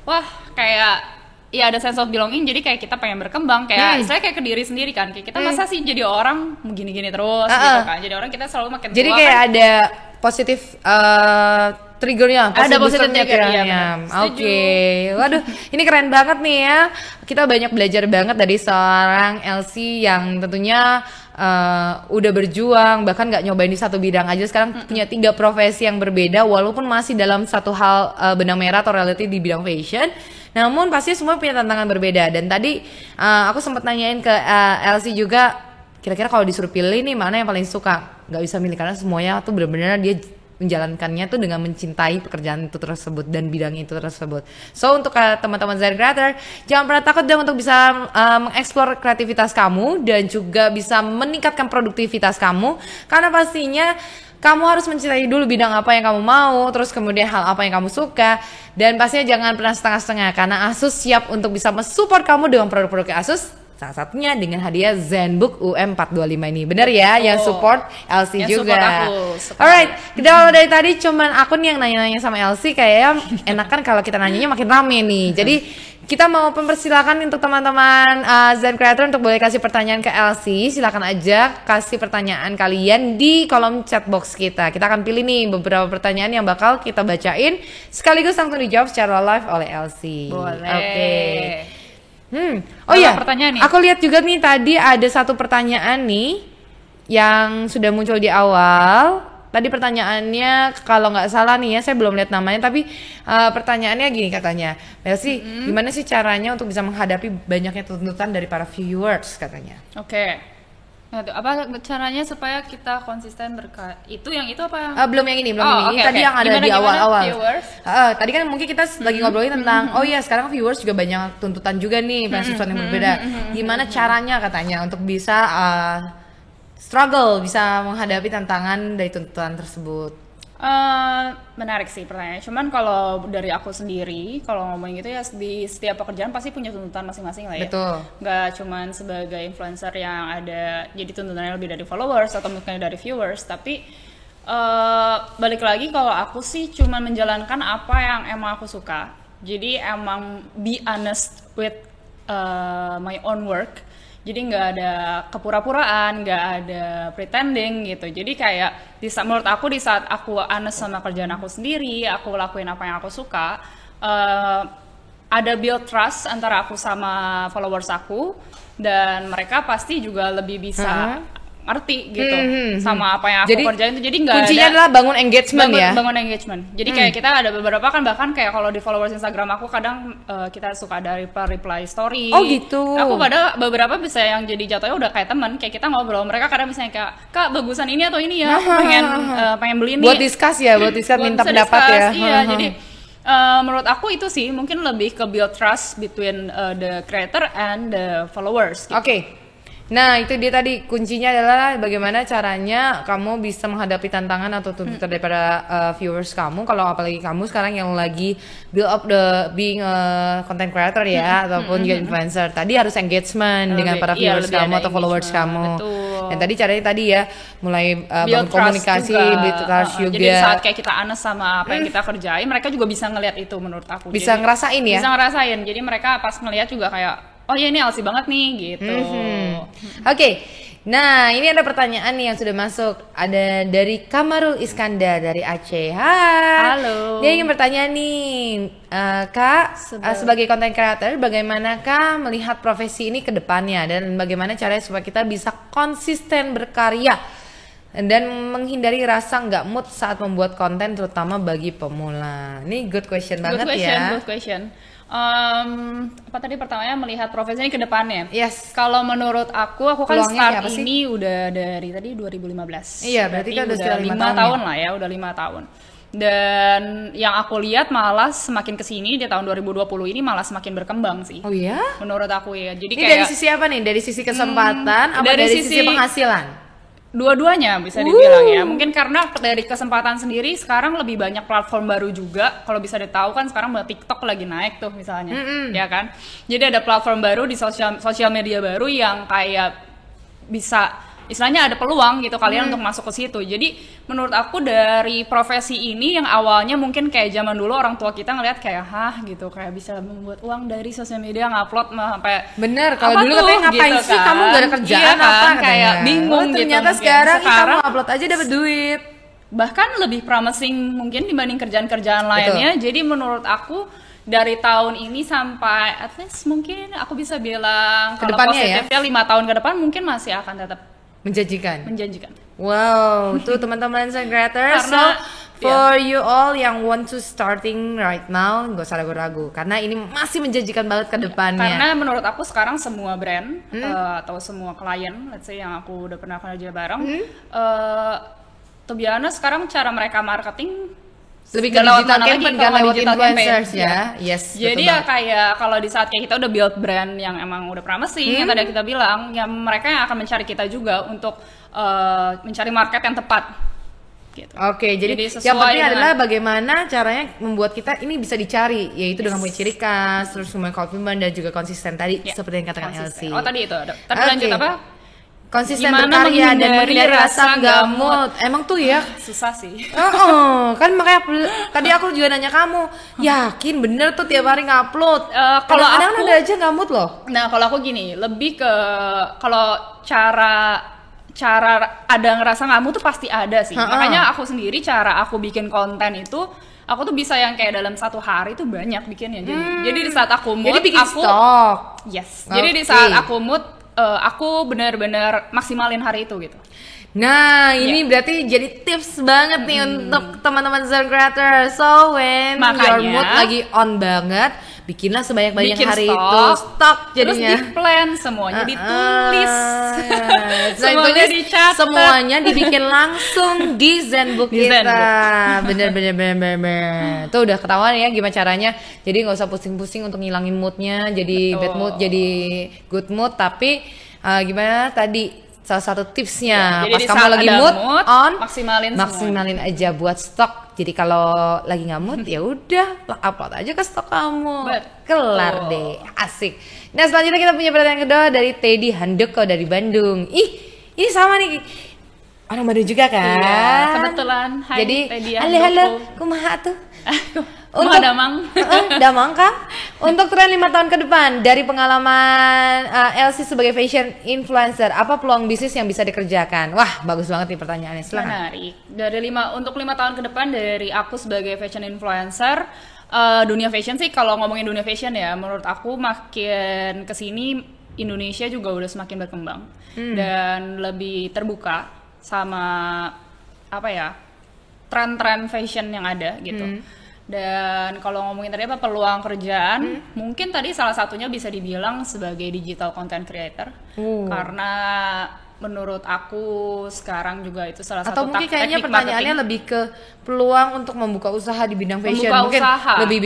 wah kayak ya ada sense of belonging. Jadi kayak kita pengen berkembang, kayak saya kayak ke diri sendiri kan. Kayak kita masa sih jadi orang gini-gini terus gitu kan. Jadi orang kita selalu makin tua. Jadi kayak kan? Ada positif triggernya, ada positif triggernya. Ya, Oke. Waduh, ini keren banget nih ya. Kita banyak belajar banget dari seorang Elsie yang tentunya udah berjuang, bahkan nggak nyobain di satu bidang aja. Sekarang punya 3 profesi yang berbeda, walaupun masih dalam satu hal benang merah atau reality di bidang fashion. Namun pasti semua punya tantangan berbeda. Dan tadi aku sempat nanyain ke Elsie juga, kira-kira kalau disuruh pilih nih mana yang paling suka? Nggak bisa milih karena semuanya tuh benar-benar dia menjalankannya tuh dengan mencintai pekerjaan itu tersebut dan bidang itu tersebut. So untuk teman-teman Zen Creator, jangan pernah takut dong untuk bisa mengeksplor kreativitas kamu dan juga bisa meningkatkan produktivitas kamu, karena pastinya kamu harus mencintai dulu bidang apa yang kamu mau, terus kemudian hal apa yang kamu suka, dan pastinya jangan pernah setengah-setengah, karena Asus siap untuk bisa mensupport kamu dengan produk-produk Asus. Salah satunya dengan hadiah ZenBook UM425 ini. Bener ya, yang support Elsie yang juga. Alright, kalau dari tadi cuman aku nih yang nanya-nanya sama Elsie, kayaknya enakan kalau kita nanyanya makin rame nih. Jadi kita mau mempersilakan untuk teman-teman Zen Creator untuk boleh kasih pertanyaan ke Elsie. Silakan aja kasih pertanyaan kalian di kolom chat box kita. Kita akan pilih nih beberapa pertanyaan yang bakal kita bacain sekaligus langsung dijawab secara live oleh Elsie. Boleh. Oke. Oh iya, aku lihat juga nih tadi ada satu pertanyaan nih yang sudah muncul di awal. Tadi pertanyaannya kalau nggak salah nih ya, saya belum lihat namanya, tapi pertanyaannya gini katanya, Elsie, gimana sih caranya untuk bisa menghadapi banyaknya tuntutan dari para viewers katanya? Oke. Nah, apa caranya supaya kita konsisten itu yang itu apa? Belum yang ini, ini. Tadi yang ada di awal-awal. Tadi kan mungkin kita lagi ngobrolin tentang, oh iya sekarang viewers juga banyak tuntutan juga nih, banyak sesuatu yang berbeda. Gimana caranya katanya untuk bisa struggle, bisa menghadapi tantangan dari tuntutan tersebut? Menarik sih pertanyaannya. Cuman kalau dari aku sendiri, kalau ngomongin gitu ya, di setiap pekerjaan pasti punya tuntutan masing-masing lah ya. Betul. Gak cuman sebagai influencer yang ada jadi tuntutannya lebih dari followers atau mungkin dari viewers, tapi balik lagi kalau aku sih cuman menjalankan apa yang emang aku suka. Jadi emang be honest with my own work. Jadi nggak ada kepura-puraan, nggak ada pretending gitu. Jadi kayak menurut aku di saat aku honest sama kerjaan aku sendiri, aku lakuin apa yang aku suka, ada build trust antara aku sama followers aku, dan mereka pasti juga lebih bisa ngerti gitu sama apa yang aku kerjain itu. Jadi nggak ada, kuncinya adalah bangun engagement ya. Bangun engagement. Jadi kayak kita ada beberapa kan, bahkan kayak kalau di followers Instagram aku kadang kita suka ada reply story. Oh gitu. Aku pada beberapa bisa yang jadi jatuhnya udah kayak teman, kayak kita ngobrol. Mereka kadang misalnya kayak, Kak bagusan ini atau ini ya, pengen beli nih. Buat discuss ya, buat minta pendapat ya. Iya, jadi menurut aku itu sih mungkin lebih ke build trust between the creator and the followers gitu. Oke. Nah itu dia tadi kuncinya adalah bagaimana caranya kamu bisa menghadapi tantangan atau tuntutan daripada viewers kamu. Kalau apalagi kamu sekarang yang lagi build up being a content creator ya, ataupun juga influencer, tadi harus engagement dengan para viewers kamu atau followers kamu. Betul. Dan tadi caranya tadi ya mulai bangun komunikasi, build trust juga. Jadi saat kayak kita honest sama apa yang kita kerjain, mereka juga bisa ngelihat itu menurut aku. Bisa ngerasain ya? Bisa ngerasain. Jadi mereka pas ngelihat juga kayak, oh ya ini Elsie banget nih gitu. Oke. Nah ini ada pertanyaan nih yang sudah masuk. Ada dari Kamarul Iskandar dari Aceh. Hai. Halo. Dia ingin bertanya nih, Kak, sebagai content creator, bagaimanakah melihat profesi ini ke depannya, dan bagaimana caranya supaya kita bisa konsisten berkarya dan menghindari rasa nggak mood saat membuat konten, terutama bagi pemula. Ini good question banget ya. Good question. Apa tadi pertanyaannya, melihat profesi ini ke depannya? Yes. Kalau menurut aku kan peluangnya start ini udah dari tadi 2015. Iya, berarti kan udah 5 tahun lah ya, udah 5 tahun. Dan yang aku lihat malah semakin kesini di tahun 2020 ini malah semakin berkembang sih. Oh iya? Menurut aku ya. Jadi ini kayak dari sisi apa nih? Dari sisi kesempatan apa dari sisi penghasilan? Dua-duanya bisa dibilang ya. Mungkin karena dari kesempatan sendiri sekarang lebih banyak platform baru juga. Kalau bisa ditahu kan sekarang TikTok lagi naik tuh misalnya, ya kan. Jadi ada platform baru di sosial media baru yang kayak bisa istilahnya ada peluang gitu kalian untuk masuk ke situ. Jadi menurut aku dari profesi ini yang awalnya mungkin kayak zaman dulu orang tua kita ngelihat kayak gitu, kayak bisa membuat uang dari sosial media, ngupload sampai bener. Kalau dulu katanya ngapain gitu sih kan. kamu gak ada kerjaan Iya kan? apa Kayak bingung gitu. Ternyata sekarang kamu upload aja dapat duit. Bahkan lebih promising mungkin dibanding kerjaan-kerjaan lainnya. Jadi menurut aku dari tahun ini sampai at least mungkin aku bisa bilang kalau positifnya 5 tahun ke depan mungkin masih akan tetap menjanjikan. Wow, tuh teman-teman content creators. So for you all yang want to starting right now, gak usah ragu-ragu karena ini masih menjanjikan banget ke depannya. Karena menurut aku sekarang semua brand atau semua klien, let's say yang aku udah pernah kerja bareng, to be honest, sekarang cara mereka marketing lebih ke digital campaign kan lewat influencers ya. Yes. Jadi ya kayak kalau di saat kayak kita udah build brand yang emang udah promising, yang tadi kita bilang, ya mereka yang akan mencari kita juga untuk mencari market yang tepat. Gitu. Oke, jadi yang penting adalah bagaimana caranya membuat kita ini bisa dicari, yaitu dengan punya ciri khas, terus kemudian confident dan juga konsisten tadi seperti yang katakan Elsie. Oh tadi itu ada. Tadi lanjut apa? Konsisten berkarya dan menghindari rasa gamut. Emang tuh ya susah sih. Kan makanya tadi aku juga nanya kamu, yakin bener tuh tiap hari ngupload? Kalau aku ada aja gamut loh. Nah kalau aku gini, lebih ke kalau cara ada ngerasa ngamuk tuh pasti ada sih. Makanya aku sendiri cara aku bikin konten itu, aku tuh bisa yang kayak dalam 1 hari tuh banyak bikinnya. Jadi di saat aku mood, jadi bikin stok. Yes. Jadi di saat aku mood, aku benar-benar maksimalin hari itu gitu. Nah, ini berarti jadi tips banget nih untuk teman-teman content creator. So when your mood lagi on banget, bikinlah sebanyak-banyak hari itu stok jadinya. Terus di-plan semuanya, ditulis. Semuanya dicatat. Semuanya dibikin langsung di Zenbook kita. Bener. Tuh udah ketahuan ya gimana caranya. Jadi nggak usah pusing-pusing untuk ngilangin moodnya. Jadi bad mood jadi good mood. Tapi gimana tadi? Salah satu tipsnya pas kamu lagi mood on, maksimalin aja buat stok. Jadi kalau lagi nggak mood ya udah upload aja ke stok kamu. Kelar deh, asik. Nah selanjutnya kita punya pertanyaan kedua dari Teddy Handoko dari Bandung. Ini sama nih, orang Bandung juga kan? Iya, kebetulan. Hai, jadi Teddy halo, kumaha tuh? Untuk Damang. Damang Kang. Untuk tren 5 tahun ke depan dari pengalaman Elsie sebagai fashion influencer, apa peluang bisnis yang bisa dikerjakan? Wah, bagus banget nih pertanyaannya. Silakan. Menarik. Untuk 5 tahun ke depan dari aku sebagai fashion influencer, dunia fashion sih kalau ngomongin dunia fashion ya, menurut aku makin kesini Indonesia juga udah semakin berkembang dan lebih terbuka sama tren-tren fashion yang ada gitu. Dan kalau ngomongin tadi peluang kerjaan, mungkin tadi salah satunya bisa dibilang sebagai digital content creator. Karena menurut aku sekarang juga itu salah atau satu mungkin kayaknya pertanyaannya marketing. Lebih ke peluang untuk membuka usaha di bidang fashion, mungkin lebih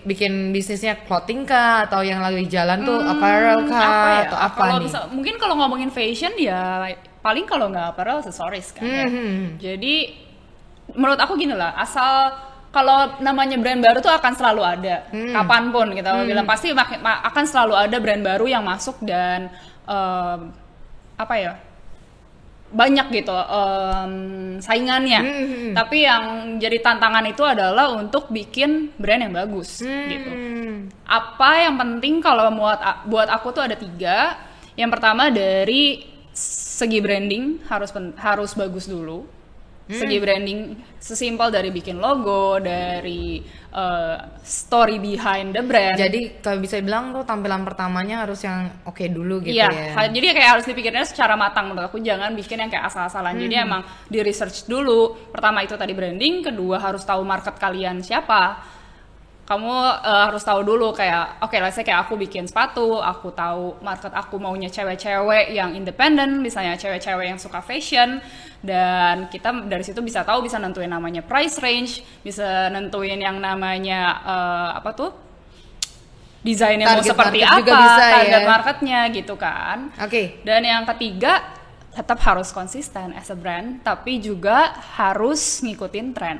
bikin bisnisnya clothing kah atau yang lagi jalan tuh apparel kah atau apa nih? Mungkin kalau ngomongin fashion ya paling kalau nggak apparel accessories kan ya. Jadi menurut aku gini lah, asal kalau namanya brand baru tuh akan selalu ada kapanpun kita bilang pasti akan selalu ada brand baru yang masuk dan banyak gitu saingannya. Tapi yang jadi tantangan itu adalah untuk bikin brand yang bagus gitu. Apa yang penting kalau buat aku tuh ada 3. Yang pertama dari segi branding harus bagus dulu. Segi branding sesimpel dari bikin logo, dari story behind the brand. Jadi kalau bisa bilang tuh tampilan pertamanya harus yang oke dulu gitu ya. Jadi kayak harus dipikirnya secara matang menurut aku, jangan bikin yang kayak asal-asalan. Jadi emang di research dulu. Pertama itu tadi branding, kedua harus tahu market kalian siapa. Kamu harus tahu dulu kayak let's say kayak aku bikin sepatu, aku tahu market aku maunya cewek-cewek yang independen, misalnya cewek-cewek yang suka fashion, dan kita dari situ bisa nentuin namanya price range, bisa nentuin yang namanya desainnya mau seperti apa, target marketnya gitu kan. Dan yang ketiga tetap harus konsisten as a brand, tapi juga harus ngikutin tren.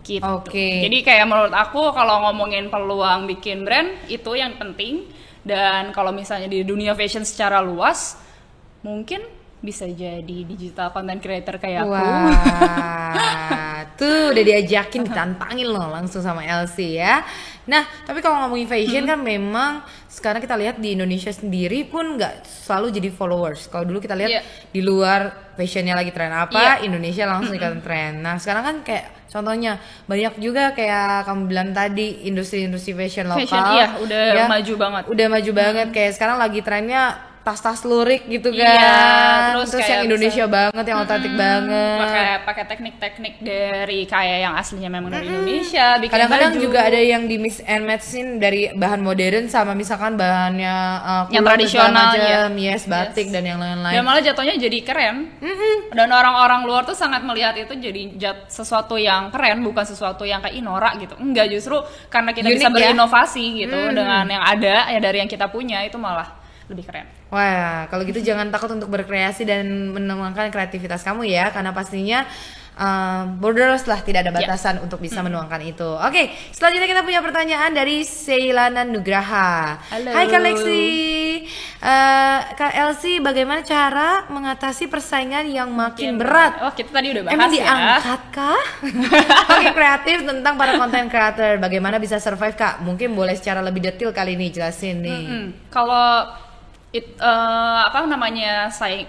Gitu. Jadi kayak menurut aku kalau ngomongin peluang bikin brand itu yang penting, dan kalau misalnya di dunia fashion secara luas mungkin bisa jadi digital content creator kayak aku. Wah, tuh udah diajakin, ditantangin loh langsung sama Elsie ya. Nah, tapi kalau ngomongin fashion kan memang sekarang kita lihat di Indonesia sendiri pun nggak selalu jadi followers. Kalau dulu kita lihat di luar fashionnya lagi tren apa, Indonesia langsung ikutin tren. Nah, sekarang kan kayak contohnya banyak juga kayak kamu bilang tadi industri-industri fashion lokal. Udah maju banget. Udah maju banget, kayak sekarang lagi trennya tas-tas lurik gitu kan. Terus yang Indonesia banget, yang otentik banget. Pakai teknik-teknik dari kayak yang aslinya memang dari Indonesia. Kadang-kadang juga ada yang di mix and matchin dari bahan modern sama misalkan bahannya yang tradisional, batik dan yang lain-lain. Dan malah jatuhnya jadi keren. Dan orang-orang luar tuh sangat melihat itu jadi sesuatu yang keren, bukan sesuatu yang kayak norak gitu. Enggak, justru karena kita bisa berinovasi gitu dengan yang ada ya, dari yang kita punya, itu malah lebih keren. Wah, kalau gitu jangan takut untuk berkreasi dan menuangkan kreativitas kamu ya, karena pastinya borderless lah, tidak ada batasan untuk bisa menuangkan itu. Oke, selanjutnya kita punya pertanyaan dari Seilana Nugraha. Halo. Hai Kak Lexi, Kak Elsie, bagaimana cara mengatasi persaingan yang makin berat? Oh, kita tadi udah bahas. Emang diangkat kah? Oke, kreatif tentang para content creator, bagaimana bisa survive Kak? Mungkin boleh secara lebih detail kali ini jelasin nih. Kalau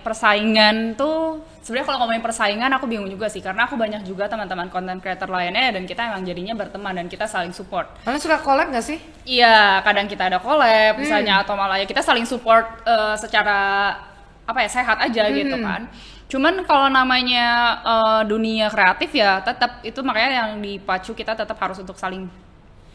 persaingan tuh sebenarnya, kalau ngomongin persaingan aku bingung juga sih, karena aku banyak juga teman-teman content creator lainnya dan kita emang jadinya berteman dan kita saling support. Kalian suka collab nggak sih? Iya, kadang kita ada collab misalnya, atau malah ya kita saling support secara sehat aja gitu kan. Cuman kalau namanya dunia kreatif ya tetap itu, makanya yang dipacu kita tetap harus untuk saling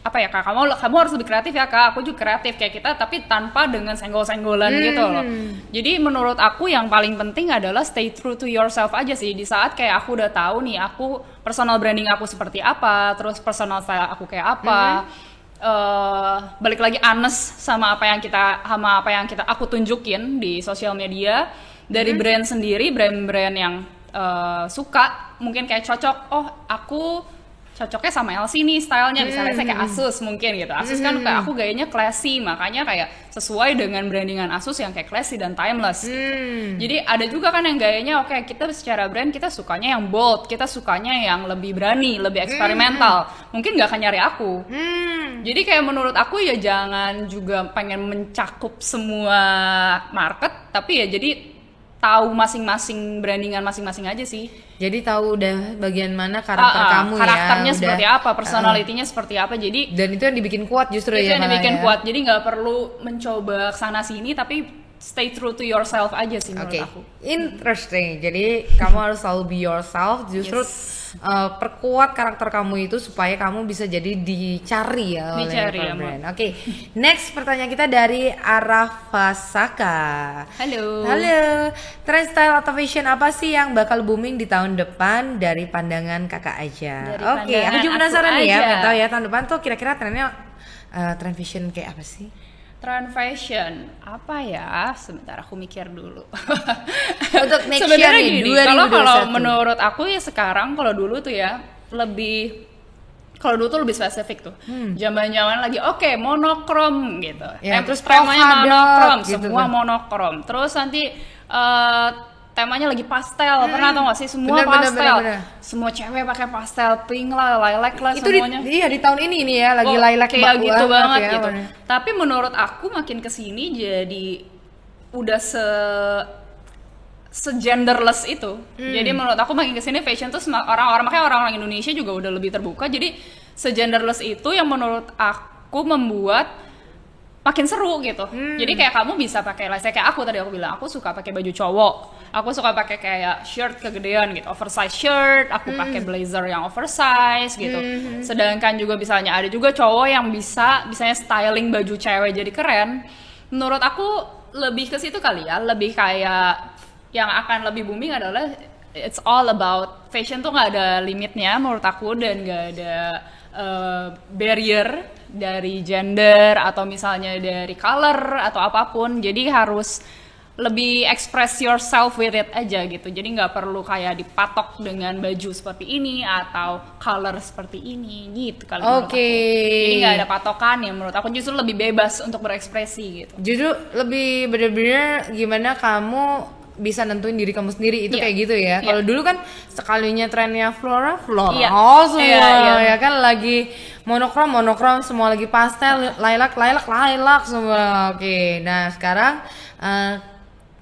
Kak, kamu harus lebih kreatif ya Kak, aku juga kreatif kayak kita, tapi tanpa dengan senggol-senggolan gitu loh. Jadi menurut aku yang paling penting adalah stay true to yourself aja sih. Di saat kayak aku udah tahu nih, aku personal branding aku seperti apa, terus personal style aku kayak apa, balik lagi honest sama apa yang aku tunjukin di sosial media. Dari brand sendiri, brand-brand yang suka mungkin kayak cocok, aku cocoknya sama Elsie nih stylenya, misalnya saya kayak Asus mungkin gitu. Asus kan kayak aku gayanya classy, makanya kayak sesuai dengan brandingan Asus yang kayak classy dan timeless gitu. Jadi ada juga kan yang gayanya kita secara brand kita sukanya yang bold, kita sukanya yang lebih berani, lebih eksperimental, mungkin nggak akan nyari aku. Jadi kayak menurut aku ya jangan juga pengen mencakup semua market, tapi ya jadi tahu masing-masing brandingan masing-masing aja sih. Jadi tahu udah bagian mana karakter kamu karakternya seperti apa, personalitinya seperti apa. Jadi dan itu yang dibikin kuat justru itu yang dibikin kuat. Jadi nggak perlu mencoba kesana sini, tapi stay true to yourself aja sih menurut aku. Interesting. Jadi kamu harus selalu be yourself. Justru perkuat karakter kamu itu supaya kamu bisa jadi dicari ya oleh brand. Oke. Next pertanyaan kita dari Arafasaka. Halo. Trend style atau fashion apa sih yang bakal booming di tahun depan dari pandangan kakak aja? Oke, aku juga penasaran nih ya. Pengen tahu ya tahun depan tuh kira-kira trennya trend fashion kayak apa sih? Trend fashion apa ya? Sebentar aku mikir dulu. Untuk next year nih, 2021. Kalau menurut aku ya sekarang, kalau dulu tuh lebih spesifik tuh. Zaman-zaman lagi monokrom gitu. Ya, terus temanya monokrom, gitu semua kan. monokrom. Terus nanti temanya lagi pastel, pernah tau gak sih? Semua pastel. Semua cewek pakai pastel, pink lah, lilac lah, itu semuanya. Di tahun ini nih ya, lagi lilac kayak gitu banget ya, gitu. Tapi menurut aku makin kesini jadi udah segenderless itu. Jadi menurut aku makin kesini fashion tuh orang-orang Indonesia juga udah lebih terbuka. Jadi segenderless itu yang menurut aku membuat makin seru gitu. Jadi kayak kamu bisa pakai kayak aku bilang aku suka pakai baju cowok. Aku suka pakai kayak shirt kegedean gitu, oversize shirt, aku pakai blazer yang oversize gitu. Sedangkan juga misalnya ada juga cowok yang misalnya styling baju cewek jadi keren. Menurut aku lebih ke situ kali ya, lebih kayak yang akan lebih booming adalah it's all about fashion tuh nggak ada limitnya menurut aku, dan nggak ada barrier dari gender atau misalnya dari color atau apapun. Jadi harus lebih express yourself with it aja gitu. Jadi nggak perlu kayak dipatok dengan baju seperti ini atau color seperti ini gitu kalau menurut aku. Jadi nggak ada patokan ya, menurut aku justru lebih bebas untuk berekspresi gitu. Justru lebih bener-bener gimana kamu bisa nentuin diri kamu sendiri itu kayak gitu ya. Kalau dulu kan sekalinya trennya flora semua ya kan lagi monokrom semua, lagi pastel, lilac semua. Oke. Nah, sekarang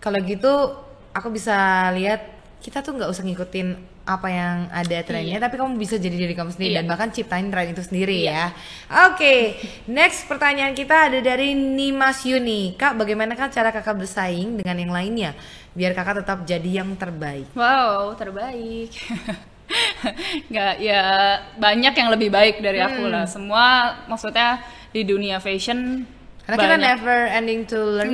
kalau gitu aku bisa lihat kita tuh nggak usah ngikutin apa yang ada trennya, tapi kamu bisa jadi diri kamu sendiri dan bahkan ciptain tren itu sendiri ya. Oke, next pertanyaan kita ada dari Nimas Yuni. Kak, bagaimana cara kakak bersaing dengan yang lainnya biar kakak tetap jadi yang terbaik? Wow, terbaik. Nggak, ya banyak yang lebih baik dari aku lah. Semua maksudnya di dunia fashion karena kita never ending to learn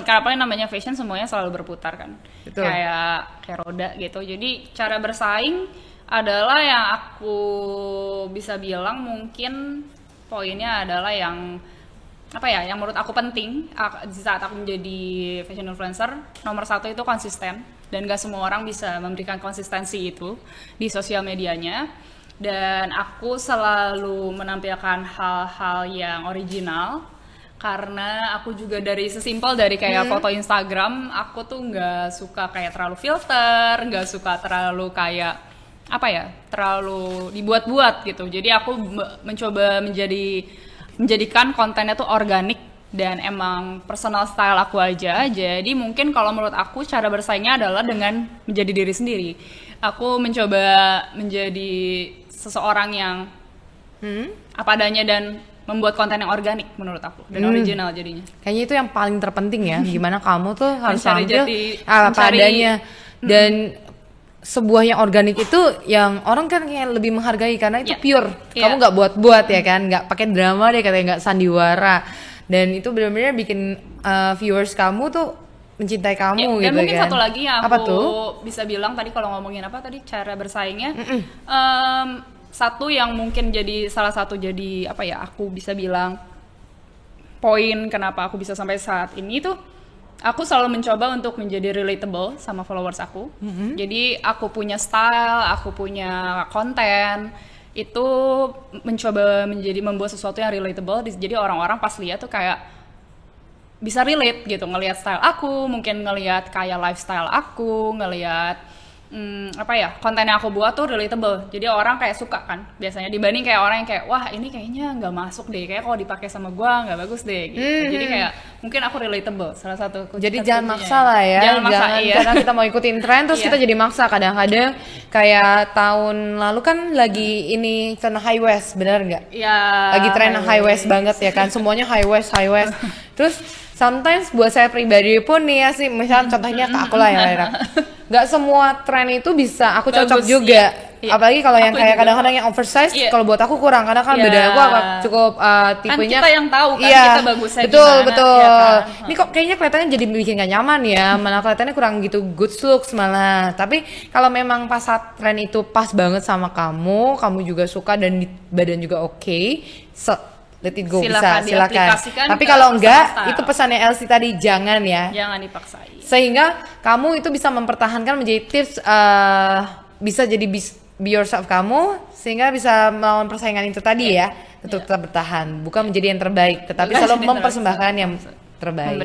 karena namanya fashion semuanya selalu berputar kan. Betul. Kayak roda gitu. Jadi cara bersaing adalah yang aku bisa bilang mungkin poinnya adalah yang yang menurut aku penting di saat aku menjadi fashion influencer. Nomor 1 itu konsisten, dan gak semua orang bisa memberikan konsistensi itu di sosial medianya. Dan aku selalu menampilkan hal-hal yang original, karena aku juga dari sesimpel dari kayak foto Instagram, aku tuh nggak suka kayak terlalu filter, nggak suka terlalu kayak terlalu dibuat-buat gitu. Jadi aku mencoba menjadikan kontennya tuh organik dan emang personal style aku aja. Jadi mungkin kalau menurut aku cara bersaingnya adalah dengan menjadi diri sendiri. Aku mencoba menjadi seseorang yang apa adanya dan membuat konten yang organik menurut aku dan original jadinya. Kayaknya itu yang paling terpenting ya. Gimana kamu tuh harus tampil apa adanya dan sebuah yang organik itu yang orang kan kayak lebih menghargai karena itu pure. Kamu nggak buat-buat ya kan, nggak pakai drama deh katanya, nggak sandiwara, dan itu benar-benar bikin viewers kamu tuh mencintai kamu gitu kan. Dan mungkin satu lagi yang aku bisa bilang tadi kalau ngomongin cara bersaingnya. Satu yang mungkin jadi salah satu jadi aku bisa bilang poin kenapa aku bisa sampai saat ini tuh aku selalu mencoba untuk menjadi relatable sama followers aku. Jadi aku punya style, aku punya konten itu mencoba membuat sesuatu yang relatable. Jadi orang-orang pas lihat tuh kayak bisa relate gitu, ngelihat style aku, mungkin ngelihat kayak lifestyle aku, ngelihat konten yang aku buat tuh relatable. Jadi orang kayak suka kan biasanya, dibanding kayak orang yang kayak wah ini kayaknya nggak masuk deh, kayak kalau dipakai sama gua nggak bagus deh gitu. Jadi kayak mungkin aku relatable, salah satu. Jadi jangan maksa lah ya, jangan karena kita mau ikutin tren terus kita jadi maksa. Kadang-kadang kayak tahun lalu kan lagi ini tren high waist, benar nggak? Lagi tren high waist banget ya kan, semuanya high waist terus sometimes buat saya pribadi pun nih ya sih, misalnya contohnya ke aku lah ya, nggak semua tren itu bisa aku cocok juga. Apalagi kalau yang kayak kadang-kadang yang oversize, kalau buat aku kurang, karena kan beda aku cukup tipenya. Kan kita yang tahu kan kita bagusnya gimana. Betul. Ya kan? Ini kok kayaknya kelihatannya jadi bikin gak nyaman ya, malah kelihatannya kurang gitu good looks malah. Tapi kalau memang pas saat tren itu pas banget sama kamu juga suka dan badan juga oke, let it go, silakan. Tapi kalau enggak, itu pesannya Elsie tadi, jangan dipaksain. Sehingga kamu itu bisa mempertahankan menjadi tips, bisa jadi be yourself kamu, sehingga bisa melawan persaingan itu tadi ya, tetap bertahan, bukan menjadi yang terbaik, tetapi selalu mempersembahkan yang terbaik.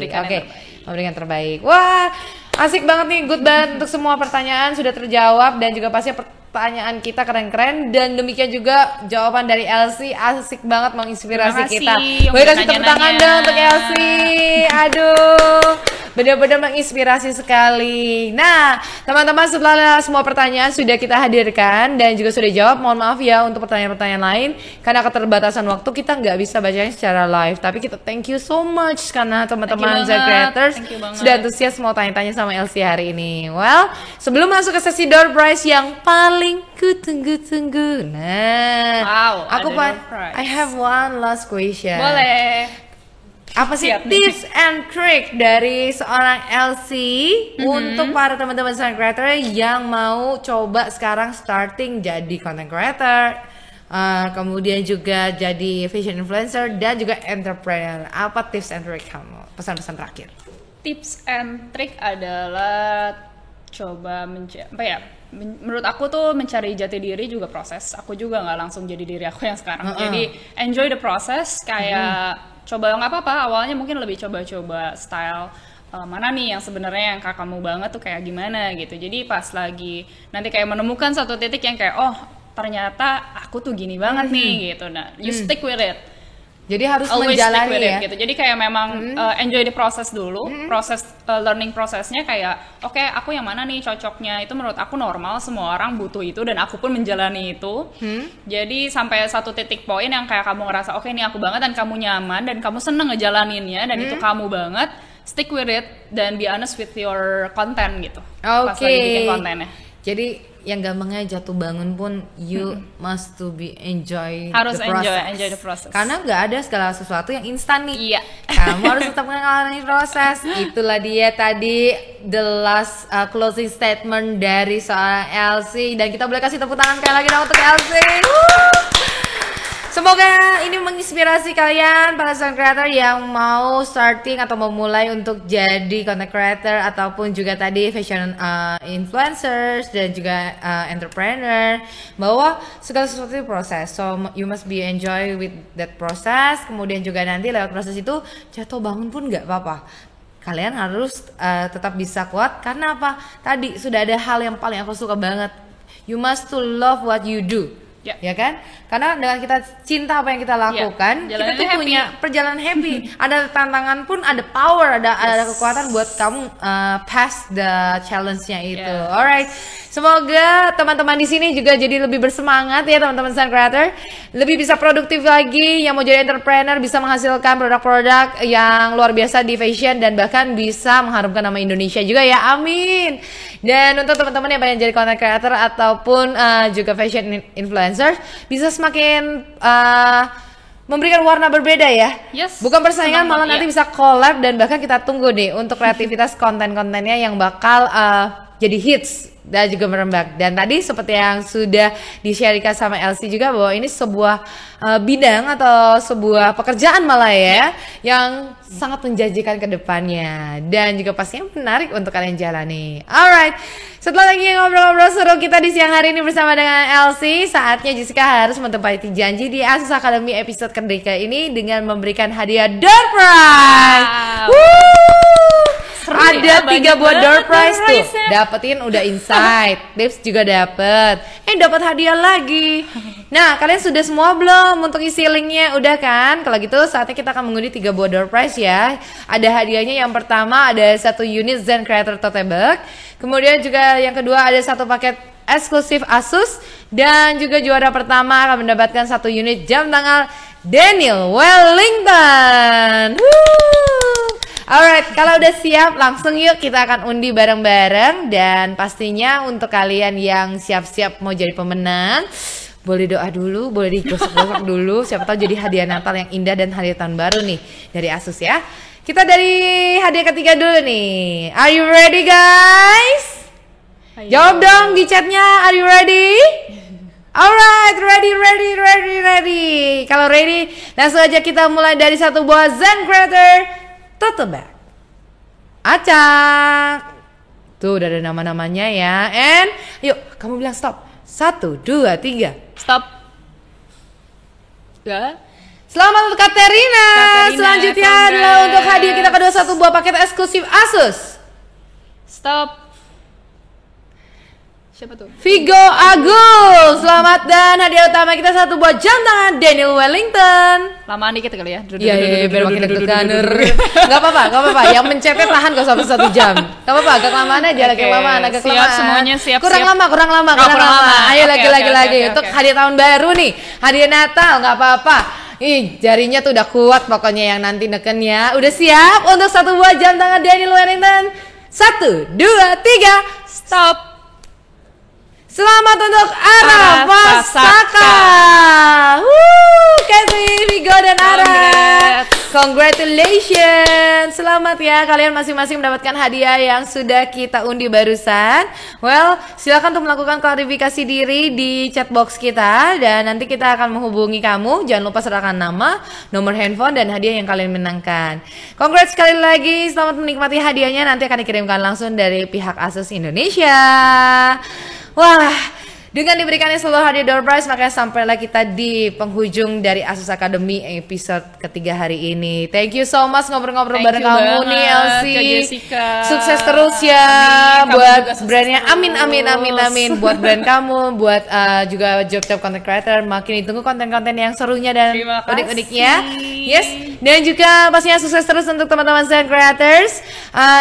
Memberikan terbaik. Wah, asik banget nih, good banget untuk semua pertanyaan sudah terjawab, dan juga pasti pertanyaan kita keren-keren, dan demikian juga jawaban dari Elsie asik banget, menginspirasi kita. Boleh kasih tepuk tangan dong untuk Elsie. Aduh, benar-benar menginspirasi sekali. Nah, teman-teman, setelah semua pertanyaan sudah kita hadirkan dan juga sudah jawab, mohon maaf ya untuk pertanyaan-pertanyaan lain karena keterbatasan waktu kita nggak bisa bacanya secara live. Tapi kita thank you so much karena teman-teman Z Creators sudah antusias mau tanya-tanya sama Elsie hari ini. Well, sebelum masuk ke sesi door prize yang paling tunggu-tunggu. Nah, I have one last question. Boleh. Apa sih tips and trick dari seorang Elsie untuk para teman-teman content creator yang mau coba sekarang starting jadi content creator, kemudian juga jadi fashion influencer dan juga entrepreneur? Apa tips and trick kamu? Pesan-pesan terakhir. tips and trick adalah coba menurut aku tuh mencari jati diri juga proses. Aku juga nggak langsung jadi diri aku yang sekarang. Jadi enjoy the process, kayak coba nggak apa-apa. Awalnya mungkin lebih coba-coba style mana nih yang sebenarnya yang kamu banget tuh kayak gimana gitu. Jadi pas lagi nanti kayak menemukan satu titik yang kayak oh ternyata aku tuh gini banget nih gitu. Nah, you stick with it. Jadi harus Always menjalani ya. gitu. Jadi kayak memang enjoy the process dulu, proses learning prosesnya kayak oke, aku yang mana nih cocoknya, itu menurut aku normal, semua orang butuh itu dan aku pun menjalani itu. Jadi sampai satu titik poin yang kayak kamu ngerasa oke, ini aku banget dan kamu nyaman dan kamu seneng ngejalaninnya dan itu kamu banget, stick with it dan be honest with your content gitu. Pas lagi bikin kontennya. Jadi yang gampangnya jatuh bangun pun you must to be harus the process. enjoy the process. Karena nggak ada segala sesuatu yang instan nih. Iya. Kamu harus tetap mengalami proses. Itulah dia tadi the last closing statement dari seorang Elsie, dan kita boleh kasih tepuk tangan sekali lagi dong untuk Elsie. Semoga ini menginspirasi kalian para content creator yang mau starting atau mau mulai untuk jadi content creator ataupun juga tadi fashion influencers dan juga entrepreneur, bahwa segala sesuatu itu proses. So you must be enjoy with that process. Kemudian juga nanti lewat proses itu jatuh bangun pun nggak apa-apa. Kalian harus tetap bisa kuat karena apa? Tadi sudah ada hal yang paling aku suka banget. You must to love what you do. Ya kan? Karena dengan kita cinta apa yang kita lakukan, kita tuh punya perjalanan happy. Ada tantangan pun ada power, ada kekuatan buat kamu pass the challenge-nya itu. Alright. Semoga teman-teman di sini juga jadi lebih bersemangat ya teman-teman content creator, lebih bisa produktif lagi, yang mau jadi entrepreneur bisa menghasilkan produk-produk yang luar biasa di fashion dan bahkan bisa mengharumkan nama Indonesia juga ya. Amin. Dan untuk teman-teman yang pengen jadi content creator ataupun juga fashion influencer, bisa semakin memberikan warna berbeda ya. Bukan persaingan, malah nanti bisa collab dan bahkan kita tunggu nih untuk kreativitas konten-kontennya yang bakal jadi hits dan juga merembak. Dan tadi seperti yang sudah di-sharekan sama Elsie juga, bahwa ini sebuah bidang atau sebuah pekerjaan malah ya yang sangat menjanjikan ke depannya dan juga pastinya menarik untuk kalian jalani. Alright, setelah lagi ngobrol-ngobrol seru kita di siang hari ini bersama dengan Elsie, saatnya Jessica harus menepati janji di Asus Academy episode kedua ini dengan memberikan hadiah door prize. Ada 3 buah door prize tuh. Dapetin udah insight, tips juga dapet. Dapat hadiah lagi. Nah, kalian sudah semua belum untuk isi linknya? Udah kan? Kalau gitu saatnya kita akan mengundi 3 buah door prize ya. Ada hadiahnya, yang pertama ada 1 unit Zen Creator Tote Bag. Kemudian juga yang kedua ada 1 paket eksklusif Asus. Dan juga juara pertama akan mendapatkan 1 unit jam tangan Daniel Wellington. Alright, kalau udah siap langsung yuk kita akan undi bareng-bareng. Dan pastinya untuk kalian yang siap-siap mau jadi pemenang, boleh doa dulu, boleh digosok-gosok dulu. Siapa tahu jadi hadiah Natal yang indah dan hadiah tahun baru nih dari Asus ya. Kita dari hadiah ketiga dulu nih. Are you ready guys? Ayo. Jawab dong di chatnya, are you ready? Alright, ready. Kalau ready, langsung aja kita mulai dari 1 buah Zen Creator Tote Bag. Acak. Tuh udah ada nama-namanya ya. And yuk kamu bilang stop. 1, 2, 3. Stop. Ya. Selamat untuk Katerina. Selanjutnya adalah untuk hadiah kita kedua 1 buah paket eksklusif Asus. Stop. Siapa tuh? Vigo Agus. Selamat, dan hadiah utama kita 1 buah jam tangan Daniel Wellington. Lamaan dikit kali ya. Iya, biar makin deg-degan. Gak apa-apa. Yang mencetnya tahan kok sampai 1 jam. Gak apa-apa, agak kelamaan aja, agak kelamaan. Siap semuanya, siap. Kurang lama. Ayo lagi. Untuk hadiah tahun baru nih, hadiah Natal, gak apa-apa. Ih, jarinya tuh udah kuat pokoknya yang nanti neken ya. Udah siap untuk 1 buah jam tangan Daniel Wellington. 1, 2, 3. Stop. Selamat untuk Ara Pasaka. Kasih Vigo dan Ara. Congratulations. Selamat ya, kalian masing-masing mendapatkan hadiah yang sudah kita undi barusan. Well, silakan untuk melakukan klarifikasi diri di chatbox kita dan nanti kita akan menghubungi kamu. Jangan lupa serahkan nama, nomor handphone dan hadiah yang kalian menangkan. Congrats sekali lagi, selamat menikmati hadiahnya. Nanti akan dikirimkan langsung dari pihak Asus Indonesia. Wah, dengan diberikannya seluruh hadiah door prize, makanya sampailah kita di penghujung dari Asus Academy episode ketiga hari ini. Thank you so much ngobrol-ngobrol bareng kamu nih Elsie. Kak Jessica. Sukses terus ya. Amin, buat sukses brandnya. terus. Amin. Buat brand kamu, buat juga job content creator. Makin ditunggu konten-konten yang serunya dan Terima kasih. unik-uniknya. Yes. Dan juga pastinya sukses terus untuk teman-teman Zen Creators.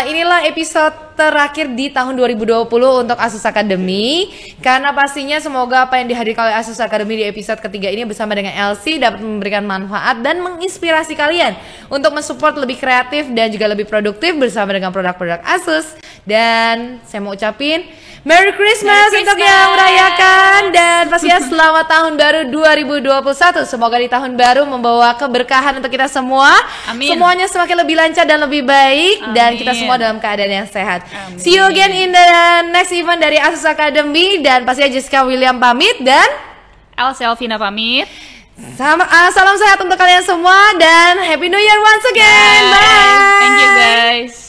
Inilah episode terakhir di tahun 2020 untuk Asus Academy, karena pastinya semoga apa yang dihadirkan oleh Asus Academy di episode ketiga ini bersama dengan Elsie dapat memberikan manfaat dan menginspirasi kalian untuk mensupport lebih kreatif dan juga lebih produktif bersama dengan produk-produk Asus. Dan saya mau ucapin Merry Christmas untuk yang merayakan, dan pastinya selamat tahun baru 2021. Semoga di tahun baru membawa keberkahan untuk kita semua. Amin. Semuanya semakin lebih lancar dan lebih baik. Amin. Dan kita semua dalam keadaan yang sehat. Amin. See you again in the next event dari Asus Academy. Dan pastinya Jessica William pamit dan Elsie Alvina pamit. salam sehat untuk kalian semua dan Happy New Year once again. Bye. Thank you guys.